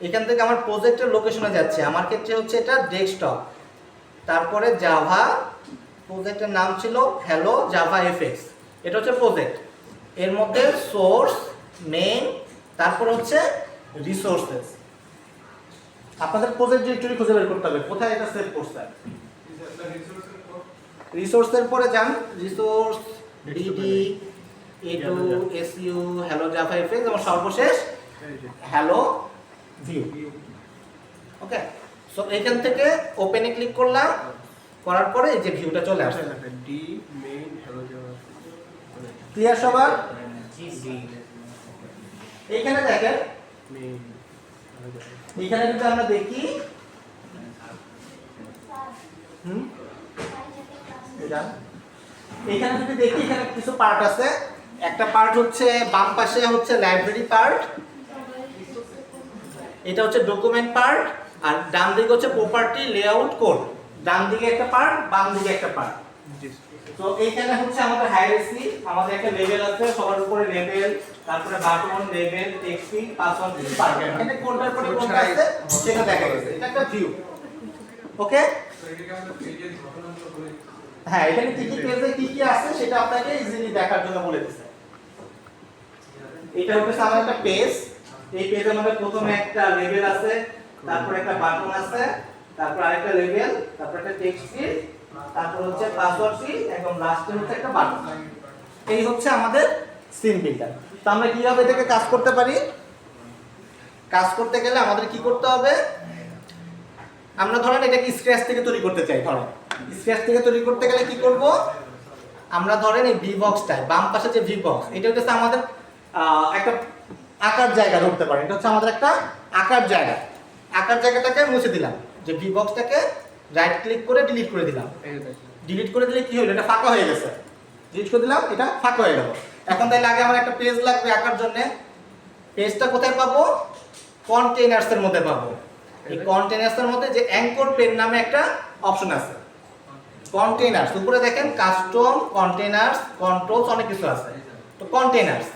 এখান থেকে আমার প্রজেক্টের লোকেশনে যাচ্ছে। আমার ক্ষেত্রে হচ্ছে এটা ডেস্কটপ, তারপরে জাভা, প্রজেক্টের নাম ছিল হ্যালো জাভা এফএক্স, এটা হচ্ছে প্রজেক্ট। এর মধ্যে সোর্স, মেইন, তারপর হচ্ছে রিসোর্সেস। আপনাদের প্রজেক্ট ডিরেক্টরি খুঁজে বের করতে হবে কোথায় এটা সেভ করছে। রিসোর্সের পরে যান, রিসোর্স ডিডি এ2 এসইউ হ্যালো জাভা এফএক্স এবং সর্বশেষ হ্যালো ভিউ। ওকে, সো এখান থেকে ওপেনে ক্লিক করলাম, করার পরে এই যে ভিউটা চলে আসছে। D main hello Java. Clear সবার? এইখানে দেখেন, মেইন এখানে যদি আমরা দেখি, এখানে যদি দেখি, এখানে কিছু পার্ট আছে। একটা পার্ট হচ্ছে বাম পাশে হচ্ছে লাইব্রেরি পার্ট, এটা হচ্ছে ডকুমেন্ট পার্ট, আর ডান দিকে হচ্ছে প্রপার্টি লেআউট কোড। ডান দিকে একটা পার্ট, বাম দিকে একটা পার্ট। তো এইখানে হচ্ছে আমাদের হায়ারার্কি, আমাদের একটা লেভেল আছে, সবার উপরে লেভেল, তারপরে button, level, text field, password, part. এখানে কোনটার পরে কোনটা আছে সেটা দেখা গেছে। এটা একটা ভিউ। ওকে, হ্যাঁ, এখানে কি কি পেজে কি কি আছে সেটা আপনাকে ইজিলি দেখার জন্য বলে দিছে। এটা হচ্ছে আমার একটা পেজ। এই পেজের মধ্যে প্রথমে একটা লেভেল আছে, তারপর একটা বাটন আছে, তারপর আরেকটা লেভেল, তারপর একটা টেক্সট ফিল্ড, তারপর হচ্ছে পাসওয়ার্ড ফিল্ড, এবং লাস্টে হচ্ছে একটা বাটন। এই হচ্ছে আমাদের সিন বিল্ডার। তো আমরা কিভাবে এটাকে কাজ করতে পারি? কাজ করতে গেলে আমাদের কি করতে হবে? আমরা ধরেন এটাকে স্ক্র্যাচ থেকে তৈরি করতে চাই। ধরেন স্ক্র্যাচ থেকে তৈরি করতে গেলে কি করব? আমরা ধরেন এই ভি বক্সটায় বাম পাশে যে ভি বক্স, এটা হচ্ছে আমাদের একটা আকার জায়গা ধরতে পারেন। এটা হচ্ছে আমাদের একটা আকার জায়গা। আকার জায়গাটাকে মুছে দিলাম, যে ভি বক্সটাকে রাইট ক্লিক করে ডিলিট করে দিলাম। ডিলিট করে দিলে কি হলো? এটা ফাঁকা হয়ে গেছে। ডিলিট করে দিলাম, এটা ফাঁকা হয়ে গেল। এখন তাহলে আগে আমার একটা পেজ লাগবে আঁকার জন্য। পেজটা কোথায় পাবো? কন্টেইনার্স এর মধ্যে পাবো। এই কন্টেইনার্স এর মধ্যে যে অ্যাঙ্কর পেন নামে একটা অপশন আছে। কন্টেইনার্স উপরে দেখেন কাস্টম, কন্টেইনার্স, কন্ট্রোলস, অনেক কিছু আছে। তো কন্টেইনার্স,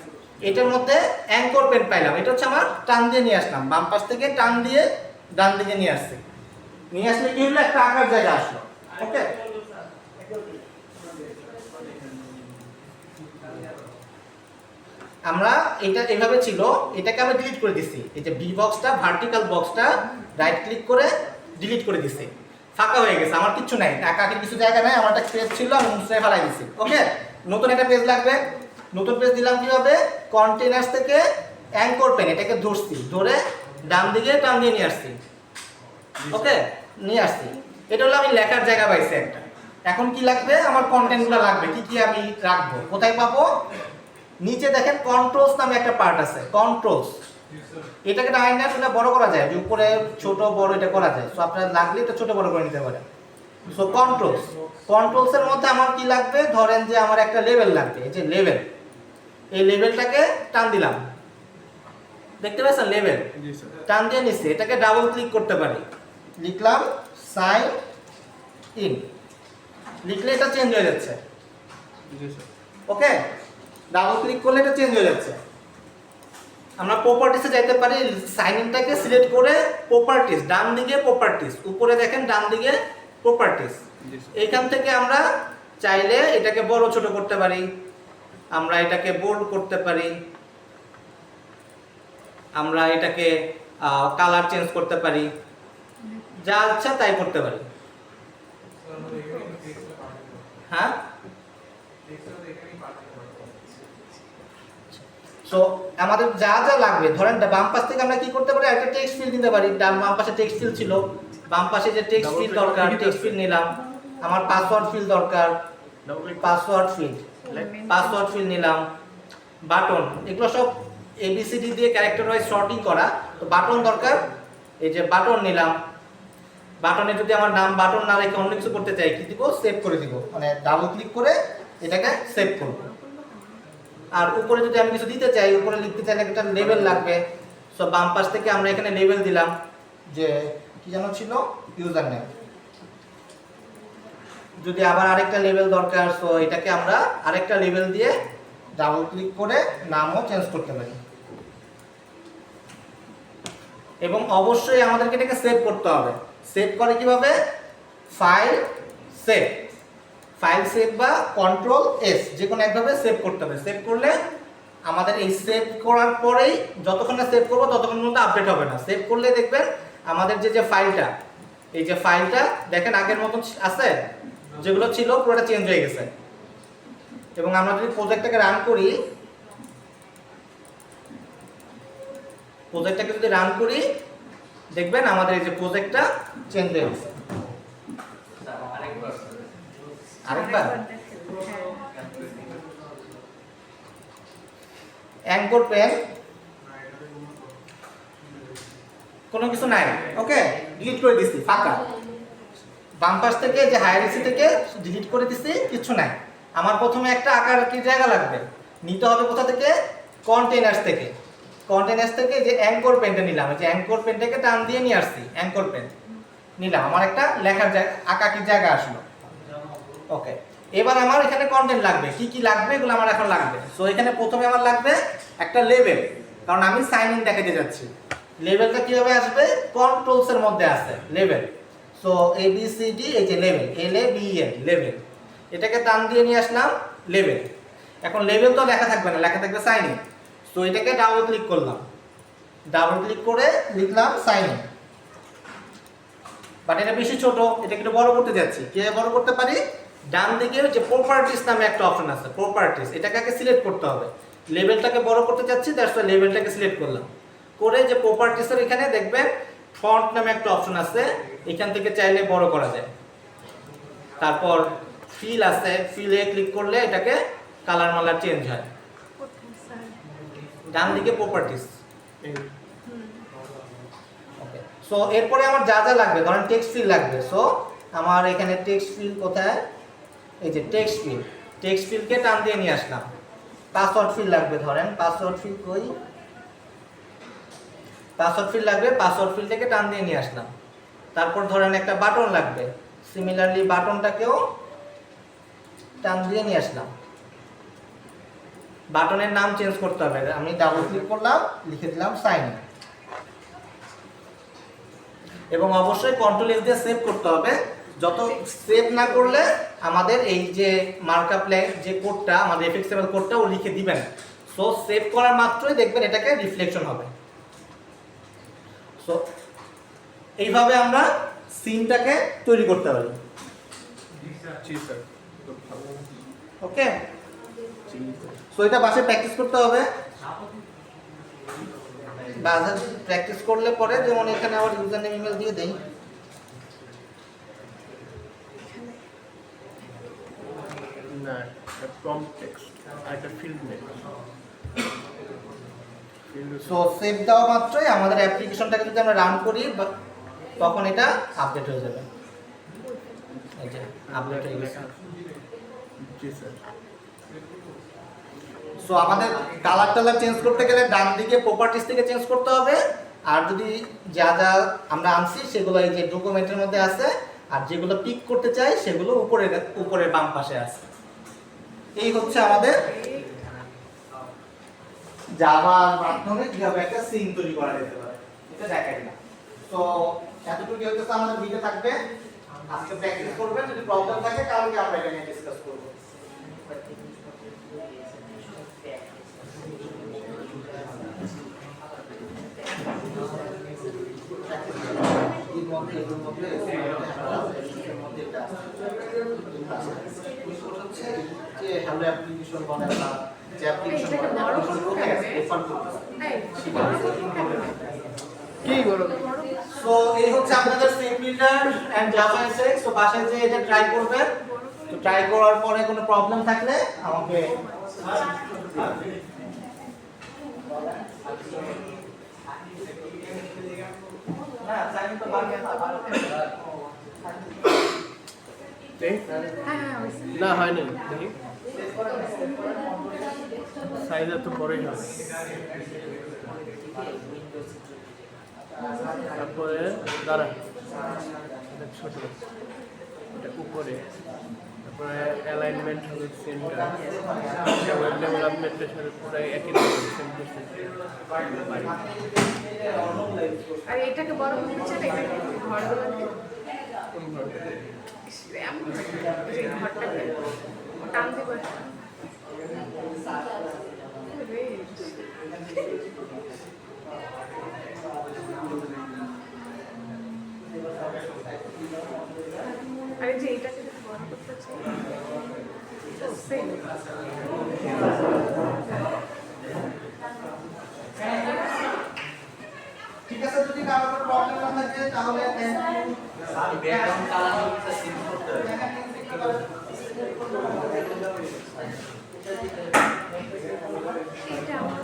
এটার মধ্যে অ্যাঙ্কর পেন পাইলাম। এটা হচ্ছে আমার টান দিয়ে নিয়ে আসলাম, বাম পাশ থেকে টান দিয়ে ডান দিকে নিয়ে আসছি। নিয়ে আসলে কি হলো? একটা আকার জায়গা আসলো। ওকে, আমরা এটা এইভাবে ছিল, এটাকে আমি ডিলিট করে দিছি। এই যে বি বক্সটা, ভার্টিক্যাল বক্সটা রাইট ক্লিক করে ডিলিট করে দিছি। ফাঁকা হয়ে গেছে, আমার কিছু নাই, আঁকার কিছু জায়গা নাই। আমার একটা পেজ ছিল, আমি মুছে ফেলাই দিছি। ওকে, নতুন একটা পেজ লাগবে। নতুন পেজ দিলাম কিভাবে? কন্টেইনার্স থেকে অ্যাঙ্কর পেন, এটাকে ধরছি, ধরে ডান দিকে টান দিয়ে নিয়ে আসছি। ওকে, নিয়ে আসছি। এটা হলো আমি লেখার জায়গা পাইছি একটা। এখন কি লাগবে? আমার কন্টেন্টগুলো লাগবে। কি কি আমি রাখবো? কোথায় পাবো? নিচে দেখেন কন্ট্রোলস নামে একটা পার্ট আছে। কন্ট্রোলস, এটাকে ডাইন না তুলে বড় করা যায়, যে উপরে ছোট বড় এটা করা যায়। সো আপনার লাগলে এটা ছোট বড় করে নিতে পারেন। সো কন্ট্রোলস, কন্ট্রোলস এর মধ্যে আমার কি লাগবে? ধরেন যে আমার একটা লেভেল লাগবে। এই যে লেভেল, এই লেভেলটাকে টান দিলাম, দেখতে পাচ্ছেন লেভেল টান দিয়ে নিচ্ছে। এটাকে ডাবল ক্লিক করতে পারি, লিখলাম সাইন ইন, লিখলে এটা চেঞ্জ হয়ে যাচ্ছে। ওকে, ডাবল ক্লিক করলে এটা চেঞ্জ হয়ে যাচ্ছে। আমরা প্রপার্টিসে যাইতে পারি, সাইন ইনটাকে সিলেক্ট করে প্রপার্টিস, ডান দিকে প্রপার্টিস, উপরে দেখেন ডান দিকে প্রপার্টিস। এইখান থেকে আমরা চাইলে এটাকে বড় ছোট করতে পারি। আমরা এটাকে বোল্ড করতে পারি, আমরা এটাকে কালার চেঞ্জ করতে পারি, যা ইচ্ছা তাই করতে পারি। হ্যাঁ, সো আমাদের যা যা লাগবে, ধরেন বাম পাশ থেকে আমরা কি করতে পারি, একটা টেক্সট ফিল্ড নিতে পারি। বাম পাশে টেক্সট ফিল্ড ছিল, বাম পাশে যে টেক্সট ফিল্ড দরকার, টেক্সট ফিল্ড নিলাম। আমার পাসওয়ার্ড ফিল্ড দরকার, পাসওয়ার্ড ফিল্ড নিলাম। বাটন, এগুলো সব এবিসিডি দিয়ে ক্যারেক্টার ওয়াইজ সর্টিং করা, তো বাটন দরকার, এই যে বাটন নিলাম। বাটনে যদি আমার নাম বাটন না রেখে অন্য কিছু করতে চাই, কি দিব, সেভ করে দিব, মানে ডাবল ক্লিক করে এটাকে সেভ করব। আর উপরে যদি আমি কিছু দিতে চাই, উপরে লিখতে চাইলে একটা লেবেল লাগবে। সো বাম পাশ থেকে আমরা এখানে লেবেল দিলাম, যে কি যেন ছিল, ইউজার নেম। যদি আবার আরেকটা লেবেল দরকার, সো এটাকে আমরা আরেকটা লেবেল দিয়ে ডাবল ক্লিক করে নামও চেঞ্জ করতে পারি। এবং অবশ্যই আমাদেরকে এটাকে সেভ করতে হবে। সেভ করে কিভাবে, ফাইল সেভ বা কন্ট্রোল এস, যে কোনো একভাবে সেভ করতে হবে। সেভ করলে আমাদের এই সেভ করার পরেই যতক্ষণ না সেভ করবো ততক্ষণ পর্যন্ত আপডেট হবে না। সেভ করলে দেখবেন আমাদের যে ফাইলটা, এই যে ফাইলটা দেখেন আগের মতন আছে, যেগুলো ছিল পুরোটা চেঞ্জ হয়ে গেছে। এবং আমরা যদি প্রজেক্টটাকে রান করি, দেখবেন আমাদের এই যে প্রজেক্টটা চেঞ্জ হয়ে গেছে। আরেকবার অ্যাঙ্কর পেন, কোনো কিছু নাই, ওকে, ডিলিট করে দিচ্ছি, ফাঁকা। বাম পাশ থেকে যে হায়ারিসি থেকে ডিলিট করে দিচ্ছি, কিছু নাই। আমার প্রথমে একটা আকার কি জায়গা লাগবে, নিতে হবে কোথা থেকে, কন্টেনার্স থেকে যে অ্যাঙ্কর পেনটা নিলাম, যে অ্যাঙ্কর পেনটাকে টান দিয়ে নিয়ে আসছি, অ্যাঙ্কর পেন নিলাম, আমার একটা লেখার আঁকাকির জায়গা আসলো। ওকে, এবার আমার এখানে কন্টেন্ট লাগবে, কি কি লাগবে এগুলো আমার এখন লাগবে। সো এখানে প্রথমে আমার লাগবে একটা লেবেল, কারণ আমি সাইন ইন দেখাতে যাচ্ছি। লেবেলটা কিভাবে আসবে, কন্ট্রোলস এর মধ্যে আছে লেবেল। সো ABCD, এই যে লেবেল, LABEL, লেবেল, এটাকে টান দিয়ে নিয়ে আসলাম, লেবেল। এখন লেবেল তো লেখা থাকবে না, লেখা থাকবে সাইন ইন। সো এটাকে ডাবল ক্লিক করলাম, ডাবল ক্লিক করে লিখলাম সাইন ইন। বাট এটা বেশি ছোট, এটাকে একটু বড় করতে যাচ্ছি। কিভাবে বড় করতে পারি, ডান দিকে যে প্রপার্টিস নামে একটা অপশন আছে, প্রপার্টিস, এটাকে আগে সিলেক্ট করতে হবে। লেবেলটাকে বড় করতে যাচ্ছি, দ্যাটস ওয়াই লেবেলটাকে সিলেক্ট করলাম। করে যে প্রপার্টিসের এখানে দেখবেন ফন্ট নামে একটা অপশন আছে, এখান থেকে চাইলে বড় করা যায়। তারপর ফিল আছে, ফিলে ক্লিক করলে এটাকে কালার মালার চেঞ্জ হয়। ডান দিকে প্রপার্টিস। ওকে, সো এরপরে আমার যা যা লাগবে, ধরেন টেক্সট ফিল লাগবে। সো আমার এখানে টেক্সট ফিল কোথায়, এই যে টেক্সট ফিলকে টান দিয়ে নিয়ে আসলাম। পাসওয়ার্ড ফিল লাগবে, ধরেন পাসওয়ার্ড ফিল কই, পাসওয়ার্ড ফিল লাগবে, পাসওয়ার্ড ফিলটাকে টান দিয়ে নিয়ে আসলাম। তারপর ধরেন একটা বাটন লাগবে, সিমিলারলি বাটনটাকেও টান দিয়ে নিয়ে আসলাম। বাটনের নাম চেঞ্জ করতে হবে, আমি ডাবল ক্লিক করলাম, লিখে দিলাম সাইন ইন। এবং অবশ্যই কন্ট্রোল এস দিয়ে সেভ করতে হবে। যত সেভ না করলে আমাদের এই যে মার্কআপ যে কোডটা, আমাদের এফএক্সএমএল কোডটা ও লিখে দিবেন। সো সেভ করার মাত্রই দেখবেন এটাকে রিফ্লেকশন হবে। সো এইভাবে আমরা সিনটাকে তৈরি করতে পারি। ওকে, সো এটা বাসায় প্র্যাকটিস করতে হবে। বাসায় প্র্যাকটিস করলে পরে, যেমন এখানে আবার ইউজার নেম ইমেল দিয়ে দেই। না, প্রম্পট টেক্সট আর একটা ফিল্ড নেম। সো সেভ দেওয়া মাত্রই আমাদের অ্যাপ্লিকেশনটাকে যদি আমরা রান করি, তখন এটা আপডেট হয়ে যাবে। এই যে আপডেট হয়ে গেছে। জি স্যার। সো আমাদের কালার চেঞ্জ করতে গেলে ডান দিকে প্রপার্টিস থেকে চেঞ্জ করতে হবে। আর যদি যা যা আমরা আনছি সেগুলো এই যে ডকুমেন্টের মধ্যে আছে, আর যেগুলো পিক করতে চাই সেগুলো উপরে বাম পাশে আছে। এই হচ্ছে আমাদের জাভার মাধ্যমে কিভাবে একটা সিন তৈরি করা যেতে পারে, এটা দেখাই দিলাম। তো এতটুকু হচ্ছে আমাদের ভিডিও থাকবে। আজকে প্র্যাকটিস করবেন, যদি প্রবলেম থাকে কালকে আমরা এটা নিয়ে ডিসকাস করব। মধ্যে এর মধ্যে এর মধ্যে এটা হচ্ছে যে হ্যালো অ্যাপ্লিকেশন বানায় না যে অ্যাপ্লিকেশন বানায় রেফার করতে কি বলো সো এই হচ্ছে আপনাদের same leader and Java SX. তো বাসায় যে এটা ট্রাই করবেন, তো ট্রাই করার পরে কোনো প্রবলেম থাকলে আমাকে না সাইন তো বাকি এই? হ্যাঁ হয়েছে। না হয় নাই দেখি সাইজ এত বড়ই হবে তারপরে দাঁড়া এটা ছোট এটা উপরে তারপরে অ্যালাইনমেন্ট হবে সেন্টার ওয়েব ডেভেলপমেন্টের সাথে পুরো একই রকম সেন্টার আর এটাকে বড় করতে চান এটাকে ঘরগুলোকে এমন এই ঘরটাকে টান দেবো আরে যে এটাকে বড় করতে চাই সেম ঠিক আছে। যদি কারো কোনো প্রবলেম না থাকে তাহলে স্যার ব্যাকগ্রাউন্ড কালার হচ্ছে সিন করতে হবে। এটা আমার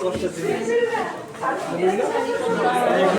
করতেছি